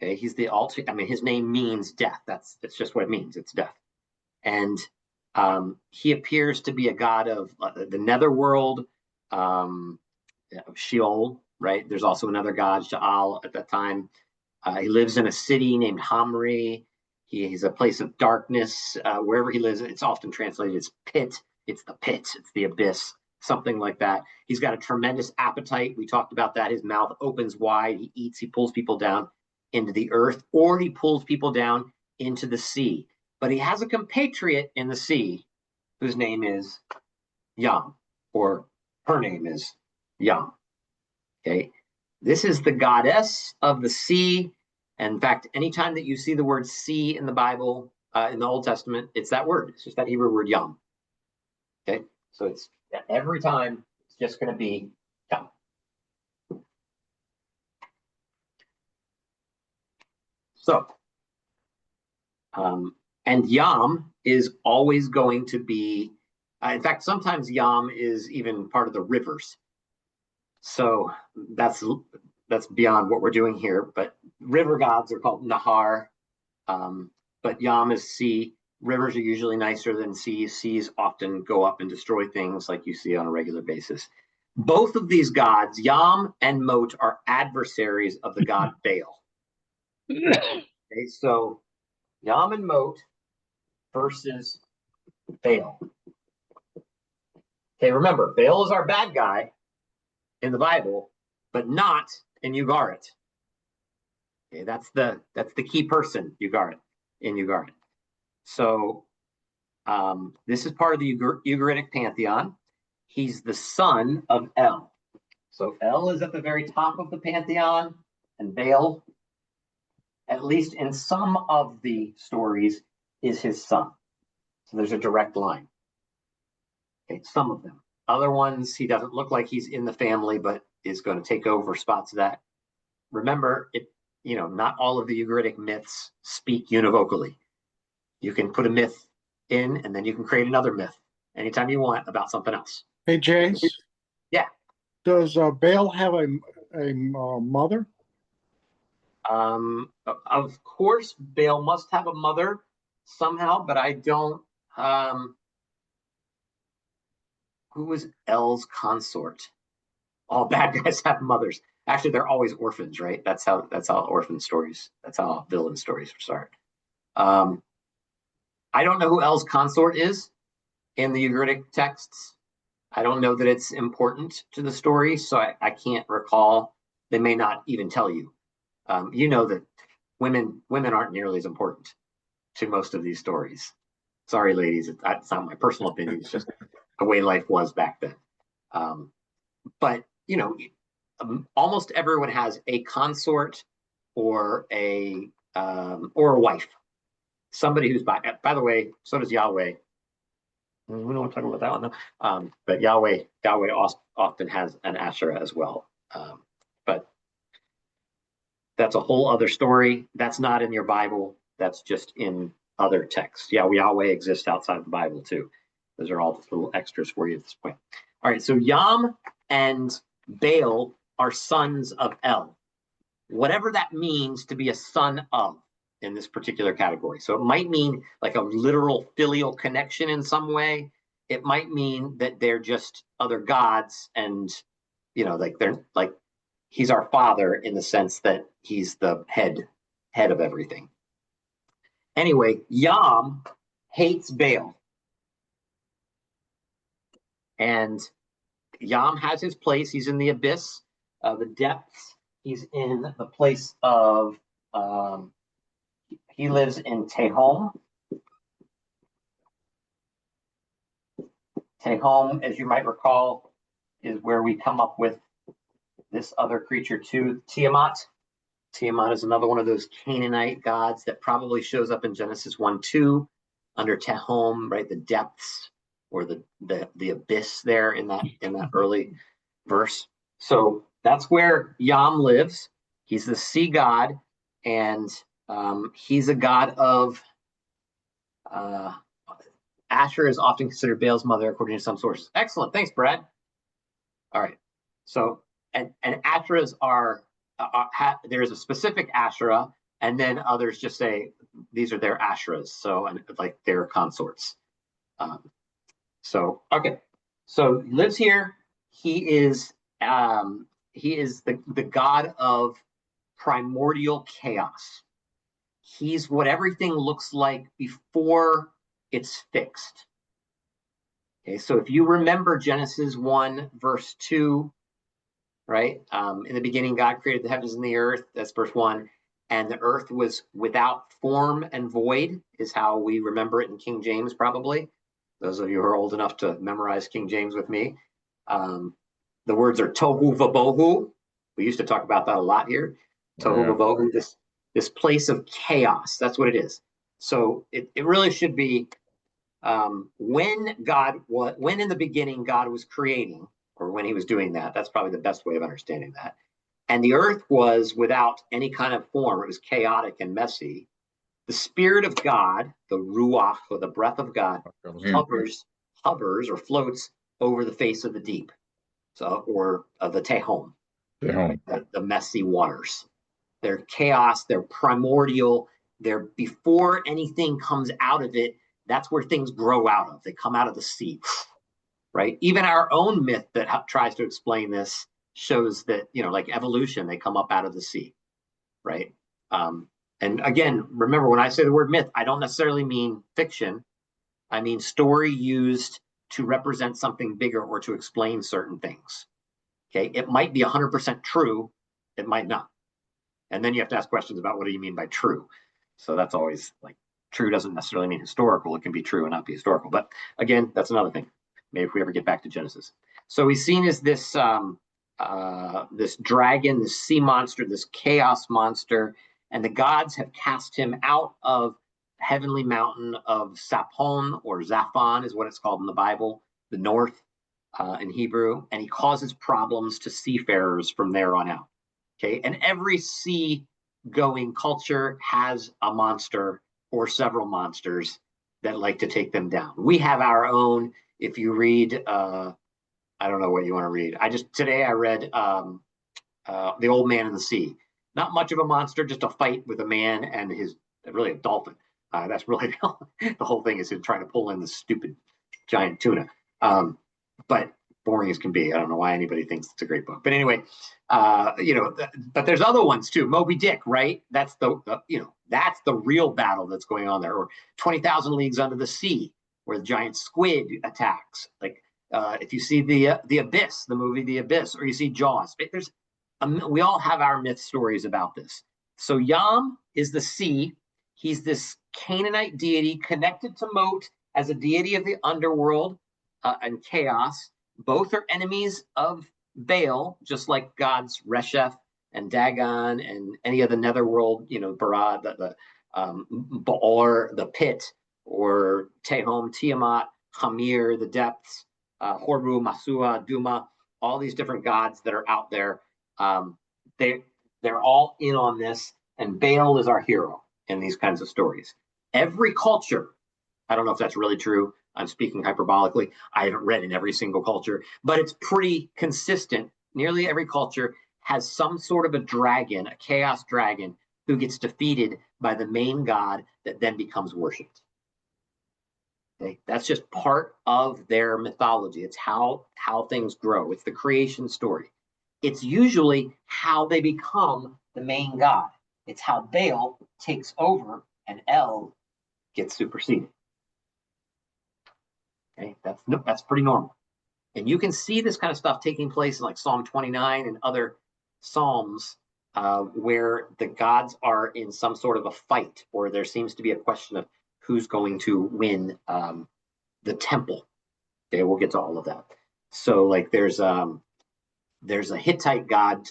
Okay, he's the ultimate. I mean, his name means death. That's just what it means. It's death, and he appears to be a god of the netherworld, Sheol. Right. There's also another god, Sha'al, at that time. He lives in a city named Hamri. He's a place of darkness. Wherever he lives, it's often translated as pit. It's the pit. It's the abyss. Something like that. He's got a tremendous appetite. We talked about that. His mouth opens wide. He eats. He pulls people down into the earth, or he pulls people down into the sea. But he has a compatriot in the sea whose name is Yam, or her name is Yam. Okay, this is the goddess of the sea. And in fact, anytime that you see the word sea in the Bible, in the Old Testament, it's that word. It's just that Hebrew word Yam. Okay, so it's every time it's just going to be Yam. So, and Yam is always going to be, in fact, sometimes Yam is even part of the rivers. So that's beyond what we're doing here. But river gods are called Nahar, but Yam is sea. Rivers are usually nicer than seas. Seas often go up and destroy things like you see on a regular basis. Both of these gods, Yam and Mot, are adversaries of the god Baal. Okay, so Yam and Mot versus Baal. Okay, remember, Baal is our bad guy in the Bible, but not in Ugarit. Okay, that's the key person, Ugarit, in Ugarit. So this is part of the Ugaritic pantheon. He's the son of El. So El is at the very top of the pantheon, and Baal, at least in some of the stories, is his son. So there's a direct line. Okay, some of them. Other ones, he doesn't look like he's in the family, but is going to take over spots of that. Remember, not all of the Ugaritic myths speak univocally. You can put a myth in, and then you can create another myth anytime you want about something else. Hey, Jace. Yeah. Does Baal have a mother? Of course, Baal must have a mother somehow, but I don't. Who was El's consort? All bad guys have mothers. Actually, they're always orphans, right? That's how orphan stories. That's how villain stories start. I don't know who El's consort is in the Ugaritic texts. I don't know that it's important to the story, so I can't recall. They may not even tell you. You know that women aren't nearly as important to most of these stories. Sorry, ladies, it's not my personal opinion. It's just the way life was back then. But almost everyone has a consort or a wife, somebody who's by the way. So does Yahweh. We don't want to talk about that one though. But Yahweh often has an Asherah as well. But that's a whole other story. That's not in your Bible. That's just in other texts. Yeah, Yahweh exists outside of the Bible too. Those are all just little extras for you at this point. All right, so Yam and Baal are sons of El. Whatever that means to be a son of in this particular category. So it might mean like a literal filial connection in some way. It might mean that they're just other gods and, you know, like they're like, he's our father in the sense that he's the head of everything. Anyway, Yam hates Baal. And Yam has his place. He's in the abyss, the depths. He's in the place of, he lives in Tehom. Tehom, as you might recall, is where we come up with this other creature too, Tiamat. Tiamat is another one of those Canaanite gods that probably shows up in Genesis 1-2 under Tehom, right? The depths or the abyss there in that early verse. So that's where Yam lives. He's the sea god, and he's a god of Asher is often considered Baal's mother, according to some sources. Excellent, thanks, Brad. All right, so and Asherahs are there is a specific Asherah, and then others just say these are their Asherahs, so and like their consorts. So okay, so he lives here. He is the god of primordial chaos. He's what everything looks like before it's fixed. Okay, so if you remember Genesis 1 verse 2, right? In the beginning, God created the heavens and the earth. That's verse 1. And the earth was without form and void, is how we remember it in King James, probably. Those of you who are old enough to memorize King James with me. The words are tohu vabohu. We used to talk about that a lot here. Tohu vabohu, this place of chaos. That's what it is. So it really should be when in the beginning God was creating, or when he was doing that. That's probably the best way of understanding that. And the earth was without any kind of form. It was chaotic and messy. The Spirit of God, the Ruach, or the breath of God, hovers or floats over the face of the deep, or the Tehom, the messy waters. They're chaos, they're primordial, they're before anything comes out of it. That's where things grow out of. They come out of the sea, right? Even our own myth that tries to explain this shows that, you know, like evolution, they come up out of the sea, right? And again, remember, when I say the word myth, I don't necessarily mean fiction. I mean story used to represent something bigger or to explain certain things. Okay, it might be 100% true, it might not. And then you have to ask questions about what do you mean by true? So that's always like, true doesn't necessarily mean historical. It can be true and not be historical. But again, that's another thing. Maybe if we ever get back to Genesis. So he's seen as this this dragon, this sea monster, this chaos monster, and the gods have cast him out of heavenly mountain of Sapon, or Zaphon is what it's called in the Bible, the north in Hebrew, and he causes problems to seafarers from there on out. Okay, and every sea-going culture has a monster or several monsters that like to take them down. We have our own. If you read, I don't know what you want to read. Today I read The Old Man in the Sea. Not much of a monster, just a fight with a man and really a dolphin. That's really the whole thing, is him trying to pull in the stupid giant tuna. But boring as can be. I don't know why anybody thinks it's a great book. But anyway, but there's other ones too. Moby Dick, right? That's that's the real battle that's going on there. Or 20,000 Leagues Under the Sea, where the giant squid attacks. Like if you see the Abyss, the movie The Abyss, or you see Jaws, we all have our myth stories about this. So Yam is the sea. He's this Canaanite deity connected to Mot as a deity of the underworld and chaos. Both are enemies of Baal, just like gods Resheph and Dagon and any of the netherworld, Barad, the Ba'or, the pit, or Tehom, Tiamat, Hamir, the depths, Horbu, Masua, Duma, all these different gods that are out there. They're all in on this, and Baal is our hero in these kinds of stories. Every culture, I don't know if that's really true. I'm speaking hyperbolically. I haven't read in every single culture, but it's pretty consistent. Nearly every culture has some sort of a dragon, a chaos dragon, who gets defeated by the main god that then becomes worshipped. Okay? That's just part of their mythology. It's how things grow. It's the creation story. It's usually how they become the main god. It's how Baal takes over and El gets superseded. Okay, that's pretty normal. And you can see this kind of stuff taking place in like Psalm 29 and other Psalms where the gods are in some sort of a fight, or there seems to be a question of who's going to win the temple. Okay, we'll get to all of that. So like there's a Hittite god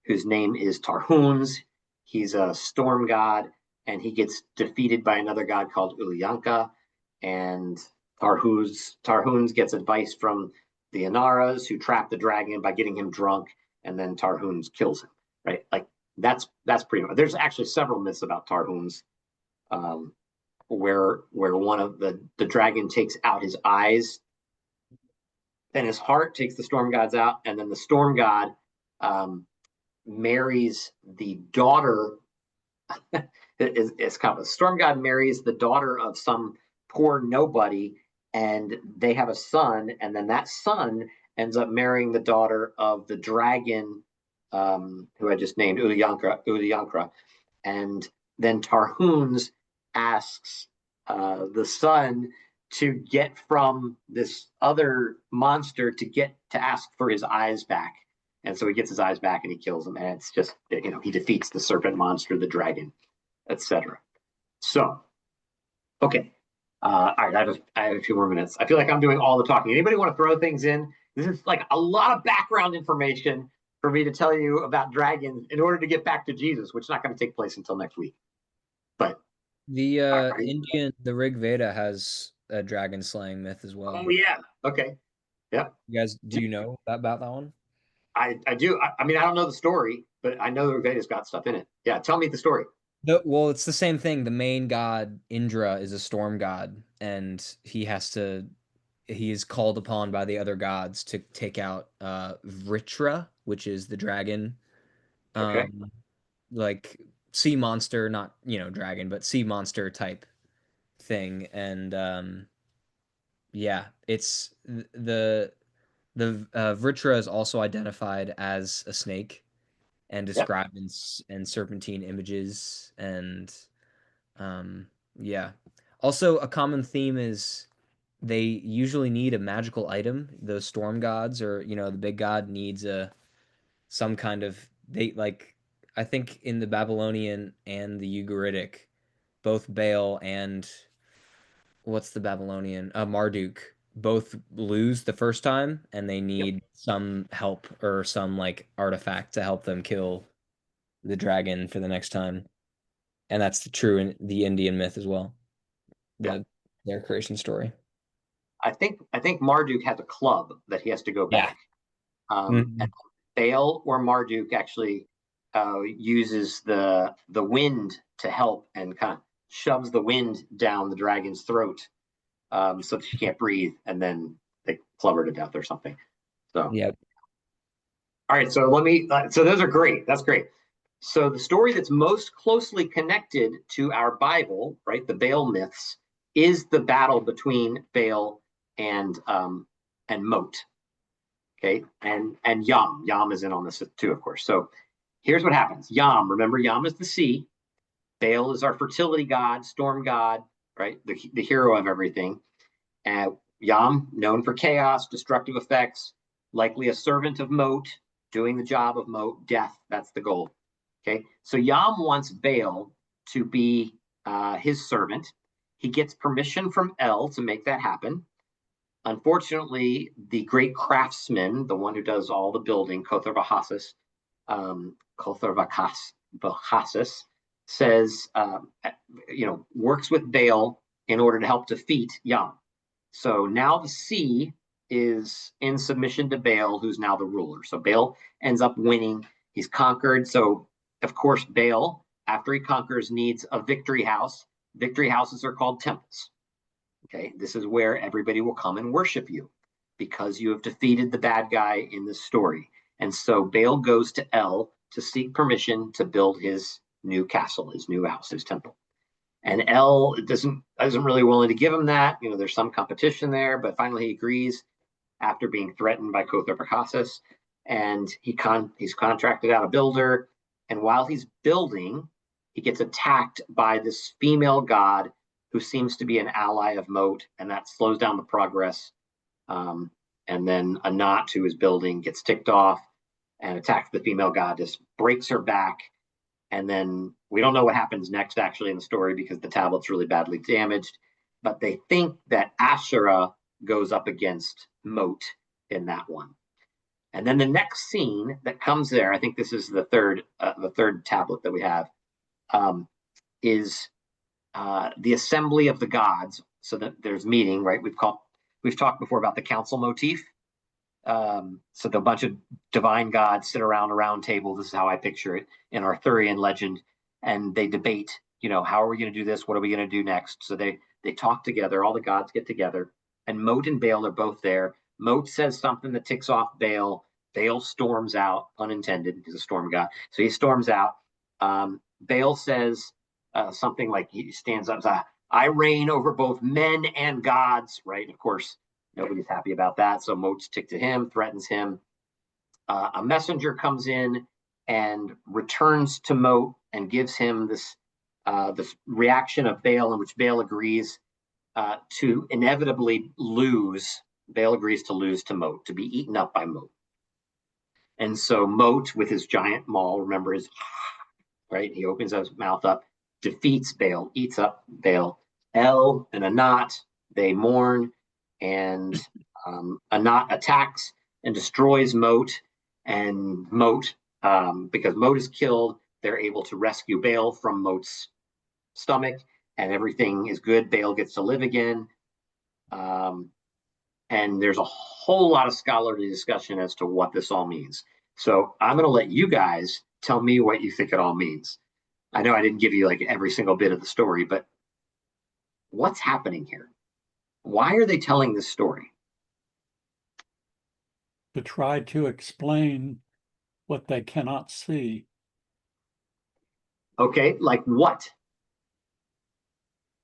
whose name is Tarhuns. He's a storm god, and he gets defeated by another god called Ulyanka. And Tarhuns gets advice from the Inaras, who trap the dragon by getting him drunk, and then Tarhuns kills him. Right? Like that's pretty much. There's actually several myths about Tarhuns, where one of the dragon takes out his eyes, then his heart takes the storm gods out, and then the storm god marries the daughter. It's kind of a storm god marries the daughter of some poor nobody, and they have a son, and then that son ends up marrying the daughter of the dragon who I just named, Ulyankra. And then Tarhuns asks the son to get from this other monster to ask for his eyes back. And so he gets his eyes back and he kills him. And it's just, he defeats the serpent monster, the dragon, etc. So, okay. All right, I have a few more minutes. I feel like I'm doing all the talking. Anybody want to throw things in? This is like a lot of background information for me to tell you about dragons in order to get back to Jesus, which is not going to take place until next week. But The the Rig Veda has a dragon slaying myth as well. oh yeah, okay, yep. You guys, do you know about that one? I do. I mean, I don't know the story, but I know the Rig Veda's got stuff in it. Yeah, tell me the story. Well, it's the same thing. The main god, Indra, is a storm god, and he is called upon by the other gods to take out Vritra, which is the dragon. Okay. Like sea monster, not dragon, but sea monster type thing. And yeah, it's the Vritra is also identified as a snake and described in serpentine images. And yeah, also a common theme is they usually need a magical item. Those storm gods, or the big god, needs some kind of, I think in the Babylonian and the Ugaritic, both Baal and what's the Babylonian, Marduk, both lose the first time, and they need some help or some like artifact to help them kill the dragon for the next time. And that's true in the Indian myth as well. Their creation story. I think Marduk has a club that he has to go back. And Baal or Marduk actually uses the wind to help and kind of shoves the wind down the dragon's throat so that she can't breathe, and then they club her to death or something. So all right, so so those are great. That's great. So the story that's most closely connected to our Bible, right, the Baal myths, is the battle between Baal and Mot. Okay, and Yam. Yam is in on this too, of course. So here's what happens. Yam, remember, Yam is the sea. Baal is our fertility god, storm god, right? The hero of everything. Yam, known for chaos, destructive effects, likely a servant of Mot, doing the job of Mot, death. That's the goal. Okay, so Yam wants Baal to be his servant. He gets permission from El to make that happen. Unfortunately, the great craftsman, the one who does all the building, Kothar Vahassis, says, works with Baal in order to help defeat Yam. So now the sea is in submission to Baal, who's now the ruler. So Baal ends up winning. He's conquered. So, of course, Baal, after he conquers, needs a victory house. Victory houses are called temples. Okay, this is where everybody will come and worship you because you have defeated the bad guy in this story. And so Baal goes to El to seek permission to build his new castle, his new house, his temple. And El isn't really willing to give him that. You know, there's some competition there, but finally he agrees after being threatened by Kother-Pakhasis. And he's contracted out a builder. And while he's building, he gets attacked by this female god who seems to be an ally of Mot, and that slows down the progress. And then Anat, who is building, gets ticked off and attacks the female goddess, breaks her back. And then we don't know what happens next, actually, in the story because the tablet's really badly damaged. But they think that Asherah goes up against Mot in that one. And then the next scene that comes there, I think this is the third tablet that we have, is the assembly of the gods. So that there's meeting, right? We've talked before about the council motif. So the bunch of divine gods sit around a round table. This is how I picture it in Arthurian legend, and they debate. You know, how are we going to do this? What are we going to do next? So they talk together. All the gods get together, and Mot and Baal are both there. Mot says something that ticks off Baal. Baal storms out, unintended. He's a storm god, so he storms out. Baal says something like, he stands up, says, "I reign over both men and gods," right? Of course, nobody's happy about that. So Mot's ticked to him, threatens him. A messenger comes in and returns to Mot and gives him this reaction of Baal, in which Baal agrees to inevitably lose. Baal agrees to lose to Mot, to be eaten up by Mot. And so Mot, with his giant maul, remember his, right? He opens his mouth up, defeats Baal, eats up Baal. El and Anat, they mourn, and Anat attacks and destroys Mot. And Mot, because Mot is killed, they're able to rescue Baal from Mot's stomach, and everything is good. Baal gets to live again. And there's a whole lot of scholarly discussion as to what this all means. So I'm going to let you guys tell me what you think it all means. I know I didn't give you like every single bit of the story, but what's happening here? Why are they telling this story? To try to explain what they cannot see. Okay, like what?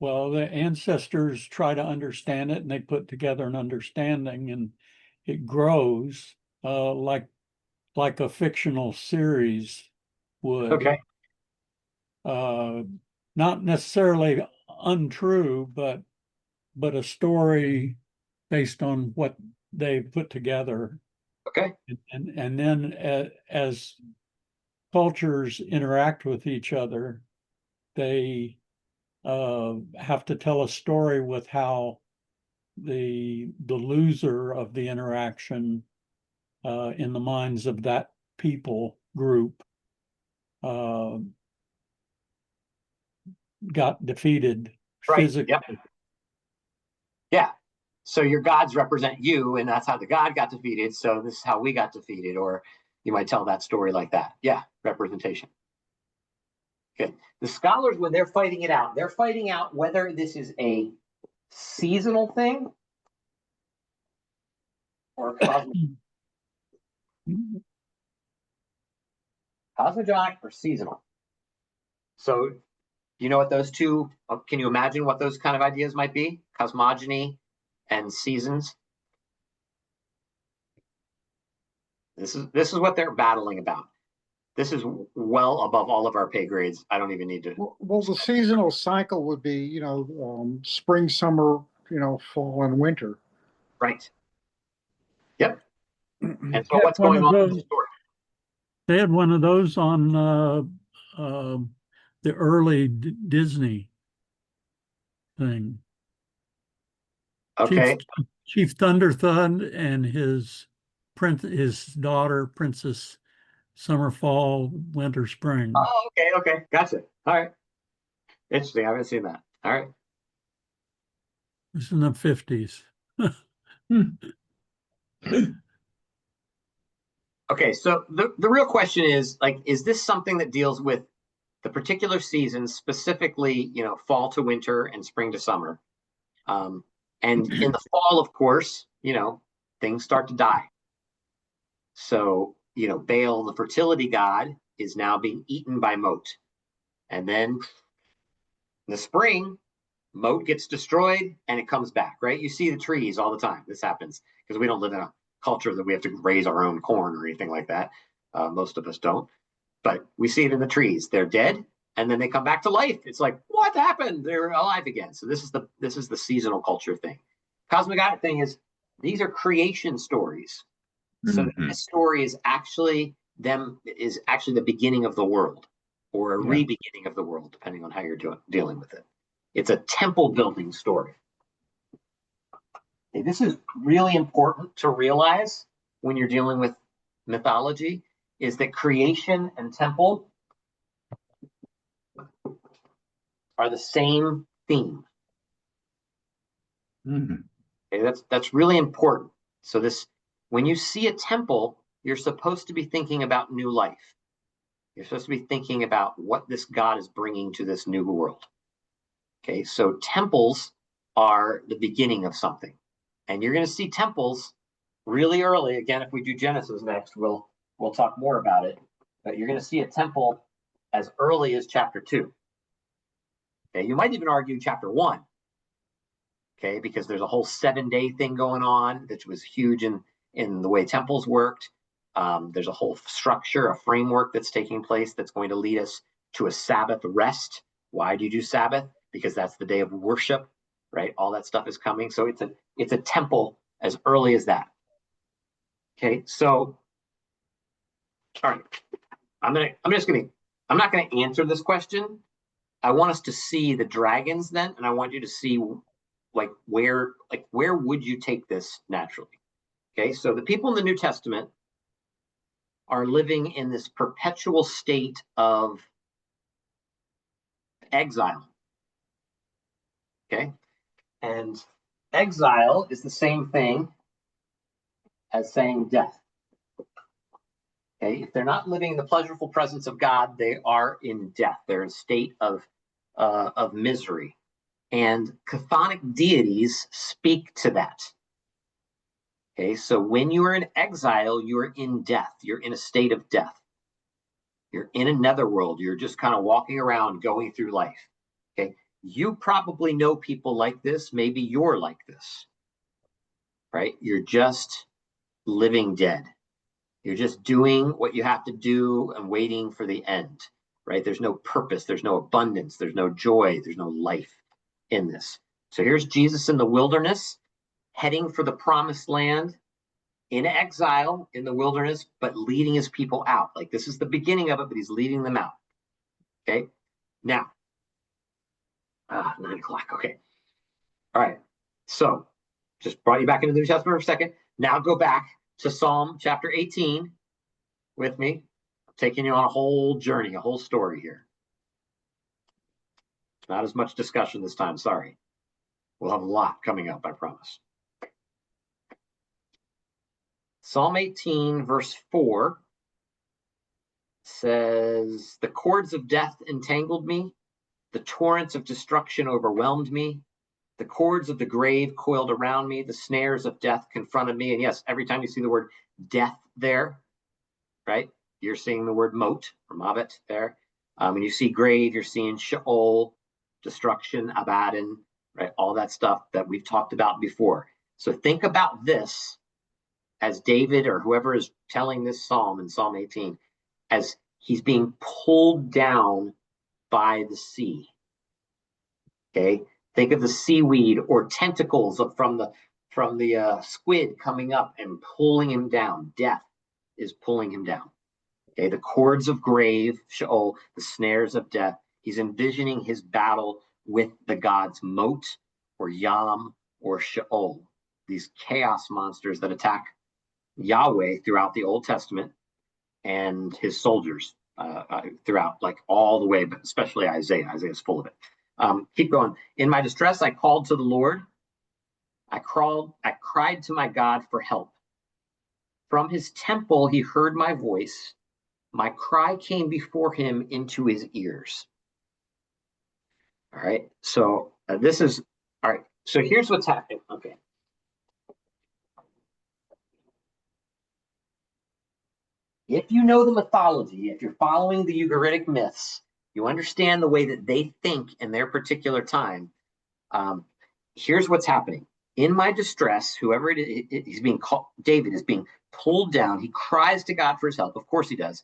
Well, the ancestors try to understand it, and they put together an understanding, and it grows like a fictional series would. Okay. Not necessarily untrue, but a story based on what they put together. Okay. And then as cultures interact with each other, they have to tell a story with how the loser of the interaction in the minds of that people group got defeated physically. Yep. Yeah. So your gods represent you, and that's how the god got defeated. So this is how we got defeated, or you might tell that story like that. Yeah, representation. Okay. The scholars, when they're fighting it out, they're fighting out whether this is a seasonal thing or cosmogonic or seasonal. So you know what those two, can you imagine what those kind of ideas might be? Cosmogony and seasons. This is what they're battling about. This is well above all of our pay grades. I don't even need to. Well, the seasonal cycle would be, spring, summer, fall and winter. Right. Yep. And so Yeah, what's going on in the story? They had one of those on the early Disney thing. Okay. Chief Thunderthud and his daughter, Princess Summer, Fall, Winter, Spring. Oh, okay. Gotcha. All right. Interesting. I haven't seen that. All right. It's in the 50s. Okay, so the real question is, like, is this something that deals with the particular seasons, specifically, fall to winter and spring to summer? And in the fall, of course, things start to die. So, Baal, the fertility god, is now being eaten by Mot. And then in the spring, Mot gets destroyed and it comes back, right? You see the trees all the time. This happens because we don't live in a culture that we have to raise our own corn or anything like that. Most of us don't. But we see it in the trees. They're dead and then they come back to life. It's like, what happened? They're alive again. So this is the seasonal culture thing. Cosmogonic thing is, these are creation stories. So this story is actually the beginning of the world, or a re-beginning of the world, depending on how you're dealing with it. It's a temple building story. Okay, this is really important to realize when you're dealing with mythology, is that creation and temple are the same theme. Okay, that's really important. So when you see a temple, you're supposed to be thinking about new life. You're supposed to be thinking about what this God is bringing to this new world. Okay, so temples are the beginning of something. And you're going to see temples really early. Again, if we do Genesis next, we'll talk more about it. But you're going to see a temple as early as chapter 2. Okay, you might even argue chapter 1. Okay, because there's a whole 7-day thing going on that was huge in the way temples worked. There's a whole structure, a framework that's taking place that's going to lead us to a Sabbath rest. Why do you do Sabbath? Because that's the day of worship, right? All that stuff is coming. So it's a temple as early as that. Okay, so all right, I'm not gonna answer this question. I want us to see the dragons then, and I want you to see where would you take this naturally? Okay, so the people in the New Testament are living in this perpetual state of exile. Okay, and exile is the same thing as saying death. Okay, if they're not living in the pleasurable presence of God, they are in death. They're in a state of misery. And chthonic deities speak to that. Okay, so when you are in exile, you are in death. You're in a state of death. You're in a netherworld. You're just kind of walking around, going through life. Okay, you probably know people like this. Maybe you're like this, right? You're just living dead. You're just doing what you have to do and waiting for the end, right? There's no purpose. There's no abundance. There's no joy. There's no life in this. So here's Jesus in the wilderness, heading for the promised land, in exile in the wilderness, but leading his people out. Like, this is the beginning of it, but he's leading them out. Okay, now 9 o'clock. Okay, all right, so just brought you back into the New Testament for a second. Now go back to Psalm chapter 18 with me. I'm taking you on a whole journey, a whole story here. Not as much discussion this time, sorry. We'll have a lot coming up, I promise. Psalm 18, verse 4 says, "The cords of death entangled me. The torrents of destruction overwhelmed me. The cords of the grave coiled around me. The snares of death confronted me." And yes, every time you see the word death there, right, you're seeing the word Mot or Mavet there. When you see grave, you're seeing Sheol, destruction, Abaddon, right? All that stuff that we've talked about before. So think about this as David or whoever is telling this psalm in Psalm 18, as he's being pulled down by the sea. Okay, think of the seaweed or tentacles from the squid coming up and pulling him down. Death is pulling him down. Okay, the cords of grave, Sheol, the snares of death. He's envisioning his battle with the gods Mot or Yam or Sheol, these chaos monsters that attack Yahweh throughout the Old Testament and his soldiers throughout, like all the way, but especially Isaiah. Isaiah's full of it. Keep going. "In my distress, I called to the Lord. I cried to my God for help. From his temple, he heard my voice. My cry came before him into his ears. All right. So this is, all right. So here's what's happening. Okay. If you know the mythology, if you're following the Ugaritic myths, you understand the way that they think in their particular time. Here's what's happening. In my distress, whoever it is, he's being called, David is being pulled down. He cries to God for his help. Of course he does.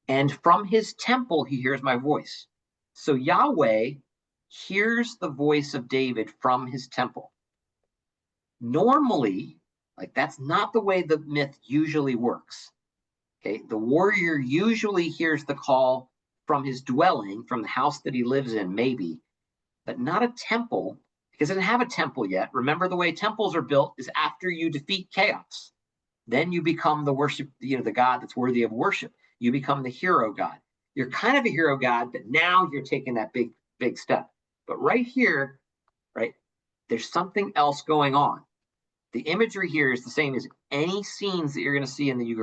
And from his temple, he hears my voice. So Yahweh hears the voice of David from his temple. Normally, like that's not the way the myth usually works. Okay, the warrior usually hears the call from his dwelling, from the house that he lives in, maybe, but not a temple, because it doesn't have a temple yet. Remember, the way temples are built is after you defeat chaos. Then you become the worship, the God that's worthy of worship. You become the hero God. You're kind of a hero God, but now you're taking that big step. But right here, right, there's something else going on. The imagery here is the same as any scenes that you're going to see in the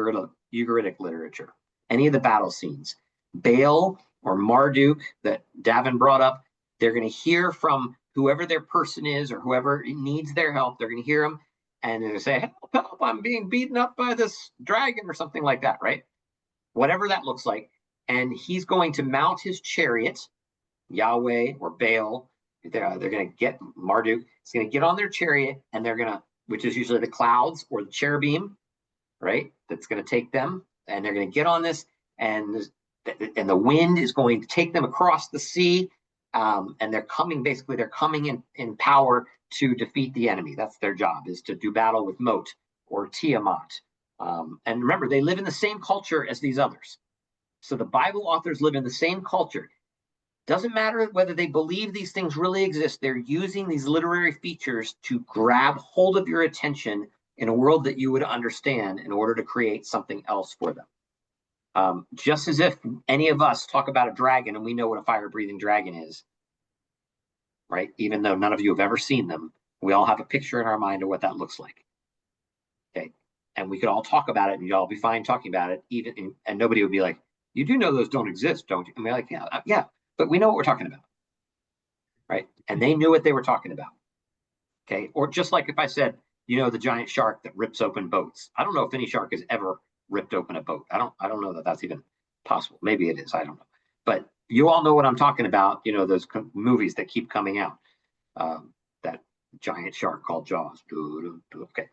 Ugaritic literature, any of the battle scenes. Baal or Marduk that Davin brought up, they're going to hear from whoever their person is or whoever needs their help. They're going to hear them and they're going to say, help, help, I'm being beaten up by this dragon or something like that, right? Whatever that looks like. And he's going to mount his chariot, Yahweh or Baal. They're going to get Marduk. He's going to get on their chariot and they're going to, which is usually the clouds or the cherubim, right? That's going to take them, and they're going to get on this, and the wind is going to take them across the sea, and they're coming in power to defeat the enemy. That's their job, is to do battle with Mot or Tiamat. And remember, they live in the same culture as these others. So the Bible authors live in the same culture. Doesn't matter whether they believe these things really exist. They're using these literary features to grab hold of your attention in a world that you would understand in order to create something else for them. Just as if any of us talk about a dragon and we know what a fire-breathing dragon is, right? Even though none of you have ever seen them, we all have a picture in our mind of what that looks like. Okay, and we could all talk about it, and y'all be fine talking about it, and nobody would be like, "You do know those don't exist, don't you?" And we're like, "Yeah." But we know what we're talking about, right? And they knew what they were talking about, okay? Or just like if I said, the giant shark that rips open boats. I don't know if any shark has ever ripped open a boat. I don't know that that's even possible. Maybe it is. I don't know. But you all know what I'm talking about. Those movies that keep coming out. That giant shark called Jaws. Okay.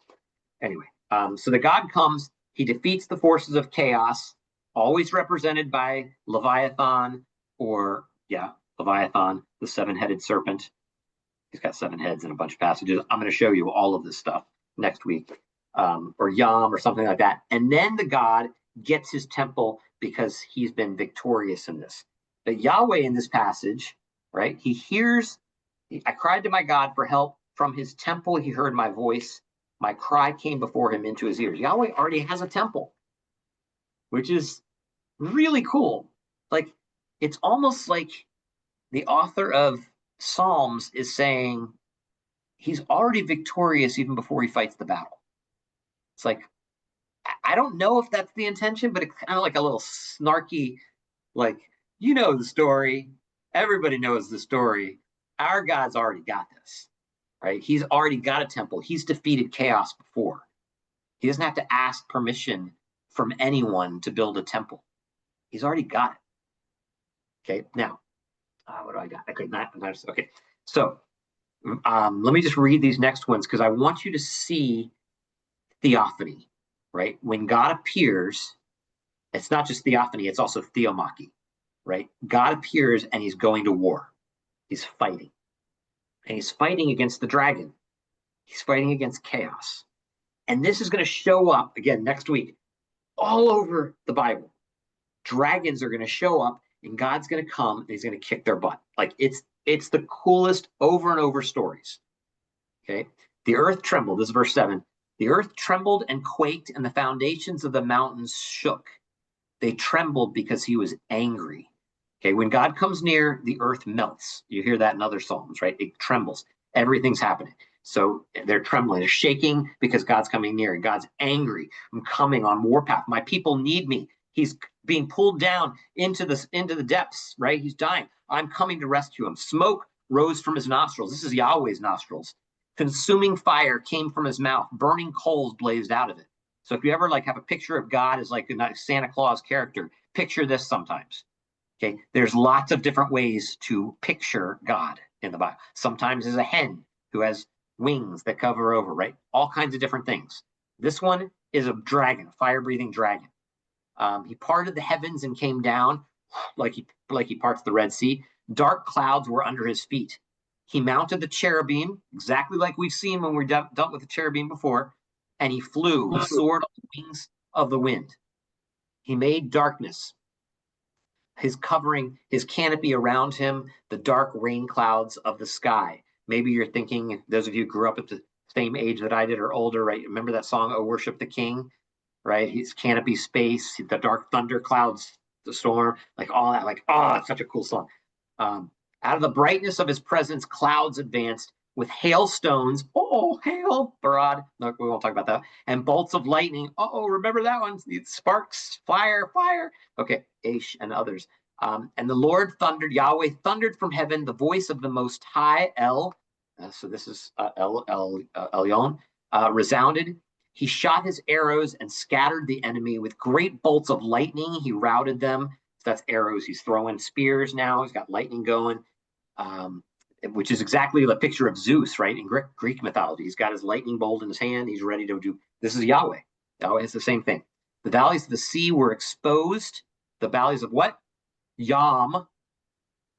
Anyway, so the God comes. He defeats the forces of chaos, always represented by Leviathan Leviathan, the seven-headed serpent. He's got 7 heads in a bunch of passages. I'm going to show you all of this stuff next week, or Yam or something like that. And then the God gets his temple because he's been victorious in this. But Yahweh in this passage, right, I cried to my God for help. From his temple, he heard my voice. My cry came before him into his ears. Yahweh already has a temple, which is really cool. Like, it's almost like the author of Psalms is saying he's already victorious even before he fights the battle. It's like, I don't know if that's the intention, but it's kind of like a little snarky, like, the story. Everybody knows the story. Our God's already got this, right? He's already got a temple. He's defeated chaos before. He doesn't have to ask permission from anyone to build a temple. He's already got it. Okay, now, what do I got? Okay, so let me just read these next ones because I want you to see theophany, right? When God appears, it's not just theophany, it's also theomachy, right? God appears and he's going to war. He's fighting. And he's fighting against the dragon. He's fighting against chaos. And this is going to show up, again, next week, all over the Bible. Dragons are going to show up and God's going to come and he's going to kick their butt. Like, it's the coolest over and over stories. Okay. The earth trembled. This is verse 7. The earth trembled and quaked and the foundations of the mountains shook. They trembled because he was angry. Okay. When God comes near, the earth melts. You hear that in other Psalms, right? It trembles. Everything's happening. So they're trembling, they're shaking because God's coming near. And God's angry. I'm coming on warpath. My people need me. He's being pulled down into the depths, right? He's dying. I'm coming to rescue him. Smoke rose from his nostrils. This is Yahweh's nostrils. Consuming fire came from his mouth. Burning coals blazed out of it. So if you ever like have a picture of God as like a Santa Claus character, picture this sometimes. Okay, there's lots of different ways to picture God in the Bible. Sometimes as a hen who has wings that cover over, right? All kinds of different things. This one is a dragon, a fire-breathing dragon. He parted the heavens and came down like he parts the Red Sea. Dark clouds were under his feet. He mounted the cherubim, exactly like we've seen when we dealt with the cherubim before, and he flew. He soared on the wings of the wind. He made darkness, his covering, his canopy around him, the dark rain clouds of the sky. Maybe you're thinking, those of you who grew up at the same age that I did or older, right? Remember that song, "Oh, Worship the King," right? His canopy space, the dark thunder clouds, the storm, like all that, like, oh, it's such a cool song. Out of the brightness of his presence, clouds advanced with hailstones. Oh, hail, Barad. No, we won't talk about that. And bolts of lightning. Oh, remember that one? Sparks, fire, fire. Okay, Aish and others. And the Lord thundered, Yahweh thundered from heaven, the voice of the Most High, El. So this is Elyon, resounded. He shot his arrows and scattered the enemy with great bolts of lightning. He routed them. So that's arrows. He's throwing spears now. He's got lightning going, which is exactly the picture of Zeus, right? In Greek mythology, he's got his lightning bolt in his hand. He's ready to do. This is Yahweh. Yahweh is the same thing. The valleys of the sea were exposed. The valleys of what? Yam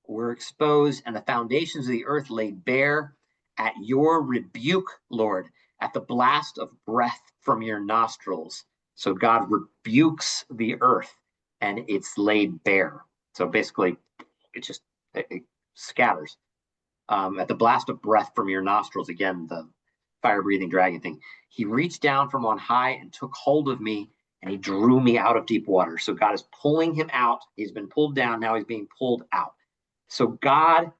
were exposed, and the foundations of the earth laid bare at your rebuke, Lord, at the blast of breath from your nostrils. So God rebukes the earth and it's laid bare. So basically, it scatters. At the blast of breath from your nostrils, again, the fire-breathing dragon thing. He reached down from on high and took hold of me, and he drew me out of deep water. So God is pulling him out. He's been pulled down. Now he's being pulled out. So God,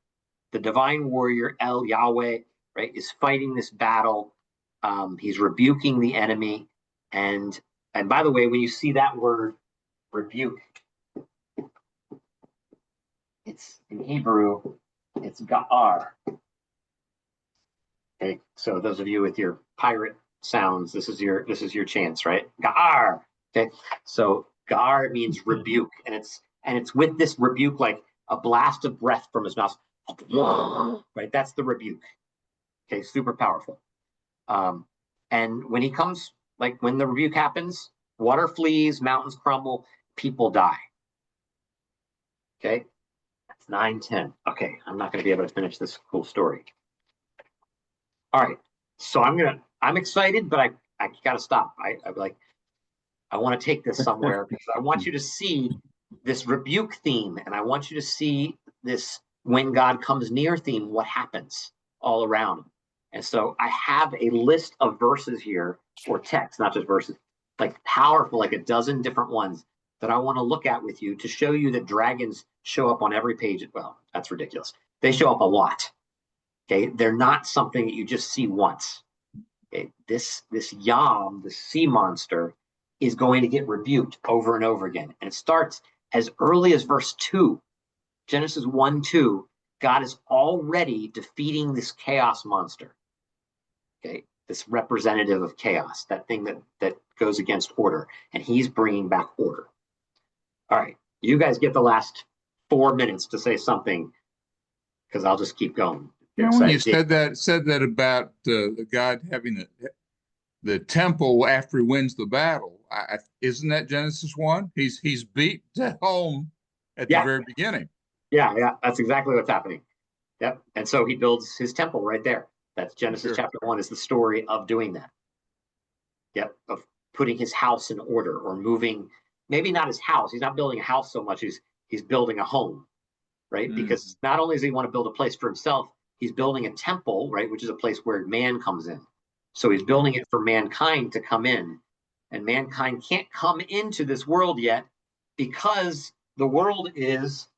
the divine warrior, El Yahweh, right, is fighting this battle. He's rebuking the enemy. And by the way, when you see that word rebuke, it's in Hebrew, it's Ga'ar. Okay, so those of you with your pirate sounds, this is your chance, right? Ga'ar. Okay, so Ga'ar means rebuke, and it's with this rebuke like a blast of breath from his mouth. Right, that's the rebuke. Okay, super powerful. And when he comes, like when the rebuke happens, water flees, mountains crumble, people die. Okay, that's 9:10. Okay, I'm not going to be able to finish this cool story. All right, so I'm excited, but I got to stop. I want to take this somewhere because I want you to see this rebuke theme, and I want you to see this when God comes near theme, what happens all around. And so I have a list of verses here, or text, not just verses, like powerful, like a dozen different ones that I want to look at with you to show you that dragons show up on every page. Well, that's ridiculous. They show up a lot. Okay, they're not something that you just see once. Okay, this Yam, the sea monster, is going to get rebuked over and over again. And it starts as early as verse 2. Genesis 1:2, God is already defeating this chaos monster. Okay, this representative of chaos, that thing that goes against order, and he's bringing back order. All right, you guys get the last 4 minutes to say something, because I'll just keep going. When you said that about the God having the temple after he wins the battle, isn't that Genesis 1? He's beat to home at the very beginning. Yeah, that's exactly what's happening. Yep, and so he builds his temple right there. That's Genesis chapter 1 is the story of doing that. Yep, of putting his house in order or moving, maybe not his house. He's not building a house so much as he's building a home, right? Because not only does he want to build a place for himself, he's building a temple, right, which is a place where man comes in. So he's building it for mankind to come in. And mankind can't come into this world yet because the world is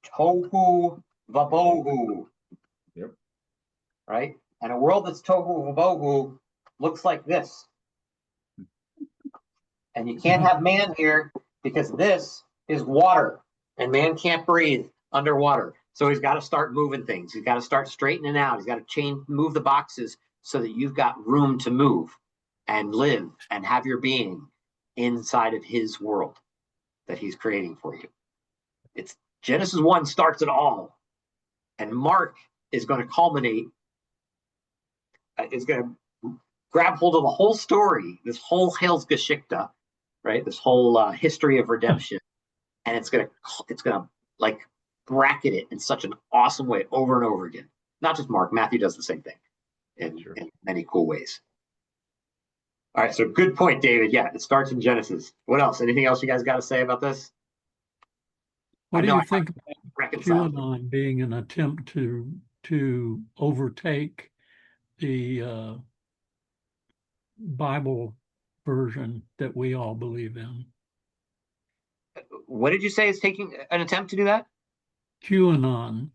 tohu vabohu. Yep. Right? And a world that's tohu vabohu looks like this. And you can't have man here because this is water and man can't breathe underwater. So he's got to start moving things. He's got to start straightening out. He's got to move the boxes so that you've got room to move and live and have your being inside of his world that he's creating for you. It's Genesis 1 starts it all. And Mark is going to culminate, is going to grab hold of the whole story, this whole Heilsgeschichte, right? This whole history of redemption. And it's going to like bracket it in such an awesome way over and over again. Not just Mark, Matthew does the same thing in many cool ways. All right, so good point, David. Yeah, it starts in Genesis. What else? Anything else you guys got to say about this? What do you think about Reconcile. QAnon being an attempt to overtake the Bible version that we all believe in? What did you say is taking an attempt to do that? QAnon.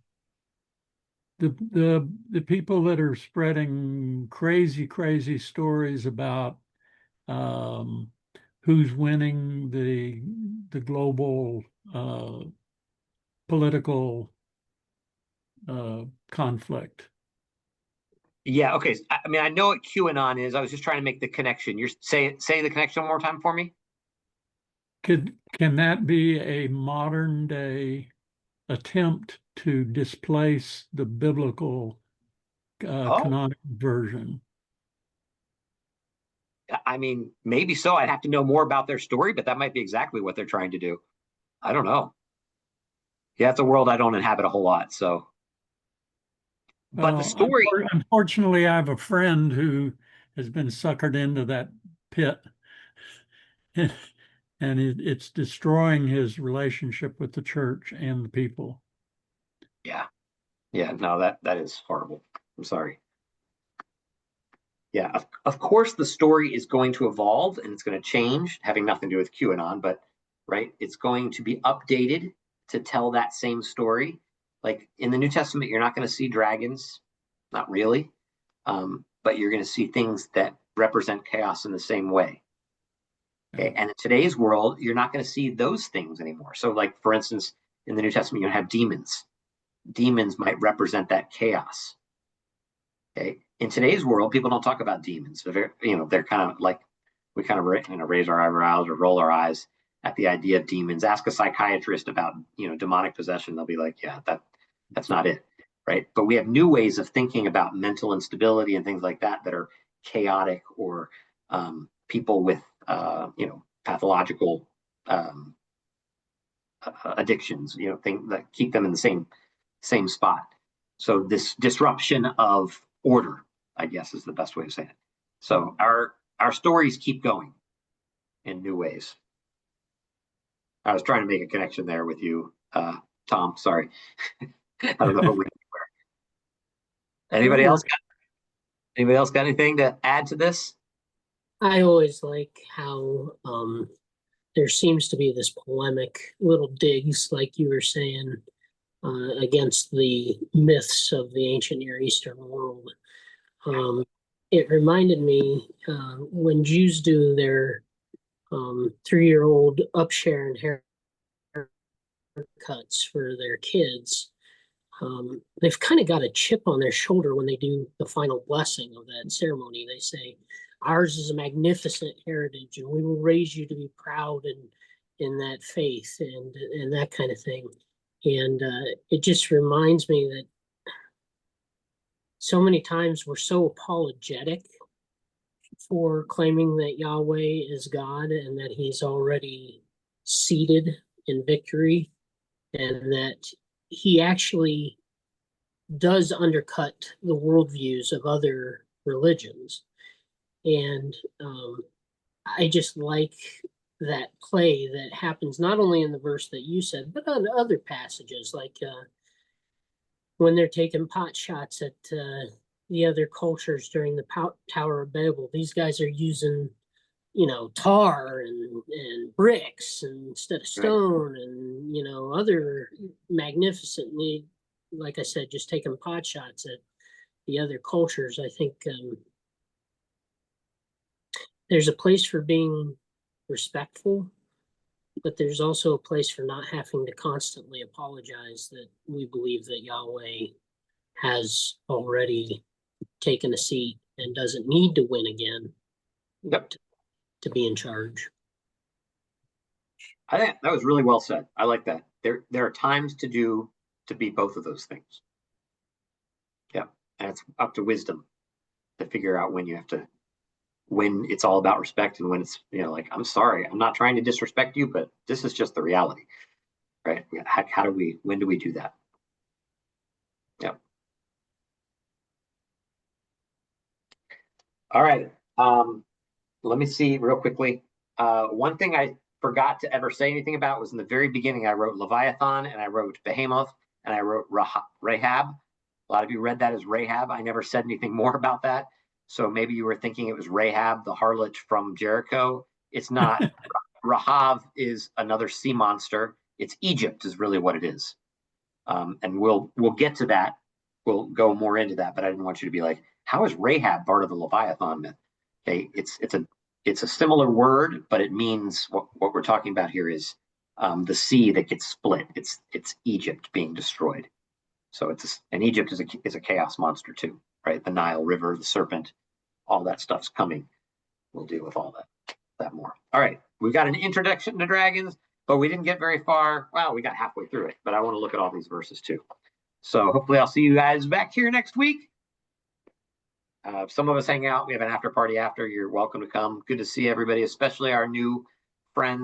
The people that are spreading crazy stories about who's winning the global political conflict. Yeah, okay. I mean, I know what QAnon is. I was just trying to make the connection. You're say the connection one more time for me. Can that be a modern day attempt to displace the biblical canonical version? I mean, maybe so. I'd have to know more about their story, but that might be exactly what they're trying to do. I don't know. Yeah, it's a world I don't inhabit a whole lot, so. But the story. Unfortunately, I have a friend who has been suckered into that pit. And it's destroying his relationship with the church and the people. Yeah. Yeah, no, that is horrible. I'm sorry. Yeah, of course the story is going to evolve and it's going to change, having nothing to do with QAnon, but right, it's going to be updated to tell that same story. Like in the New Testament, you're not going to see dragons, not really, but you're going to see things that represent chaos in the same way. Okay, and in today's world, you're not going to see those things anymore. So, like for instance, in the New Testament, you have demons. Demons might represent that chaos. Okay, in today's world, people don't talk about demons. They're kind of like we kind of raise our eyebrows or roll our eyes at the idea of demons. Ask a psychiatrist about demonic possession; they'll be like, "Yeah, that's not it." Right? But we have new ways of thinking about mental instability and things like that that are chaotic or people with pathological addictions, things that keep them in the same spot. So this disruption of order, I guess, is the best way of saying it. So our stories keep going in new ways. I was trying to make a connection there with you, Tom. Sorry. I don't know if it went anywhere. Anybody else got anything to add to this? I always like how there seems to be this polemic, little digs, like you were saying, against the myths of the ancient Near Eastern world. It reminded me when Jews do their 3-year-old upshare haircuts for their kids, they've kind of got a chip on their shoulder when they do the final blessing of that ceremony. They say, "Ours is a magnificent heritage, and we will raise you to be proud in that faith," and that kind of thing. And it just reminds me that so many times we're so apologetic for claiming that Yahweh is God and that he's already seated in victory, and that he actually does undercut the worldviews of other religions. And I just like that play that happens not only in the verse that you said, but on other passages, like when they're taking pot shots at the other cultures during the Tower of Babel. These guys are using, tar and bricks instead of stone, and other magnificent, like I said, just taking pot shots the other cultures, I think there's a place for being respectful, but there's also a place for not having to constantly apologize that we believe that Yahweh has already taken a seat and doesn't need to win again Yep. to be in charge. I think that was really well said. I like that. There are times to be both of those things. Yeah. And it's up to wisdom to figure out when you have to, when it's all about respect and when it's, like, I'm sorry, I'm not trying to disrespect you, but this is just the reality, right? When do we do that? Yep. All right. Let me see real quickly. One thing I forgot to ever say anything about was in the very beginning, I wrote Leviathan and I wrote Behemoth and I wrote Rahab. A lot of you read that as Rahab. I never said anything more about that. So maybe you were thinking it was Rahab, the harlot from Jericho. It's not. Rahab is another sea monster. It's Egypt is really what it is. And we'll get to that. We'll go more into that, but I didn't want you to be like, how is Rahab part of the Leviathan myth? Okay, it's a similar word, but it means what we're talking about here is the sea that gets split. It's Egypt being destroyed. So and Egypt is a chaos monster too, right? The Nile River, the serpent, all that stuff's coming. We'll deal with all that more. All right, we've got an introduction to dragons, but we didn't get very far. Well, we got halfway through it, but I want to look at all these verses too. So hopefully I'll see you guys back here next week. Some of us hang out. We have an after party after. You're welcome to come. Good to see everybody, especially our new friends.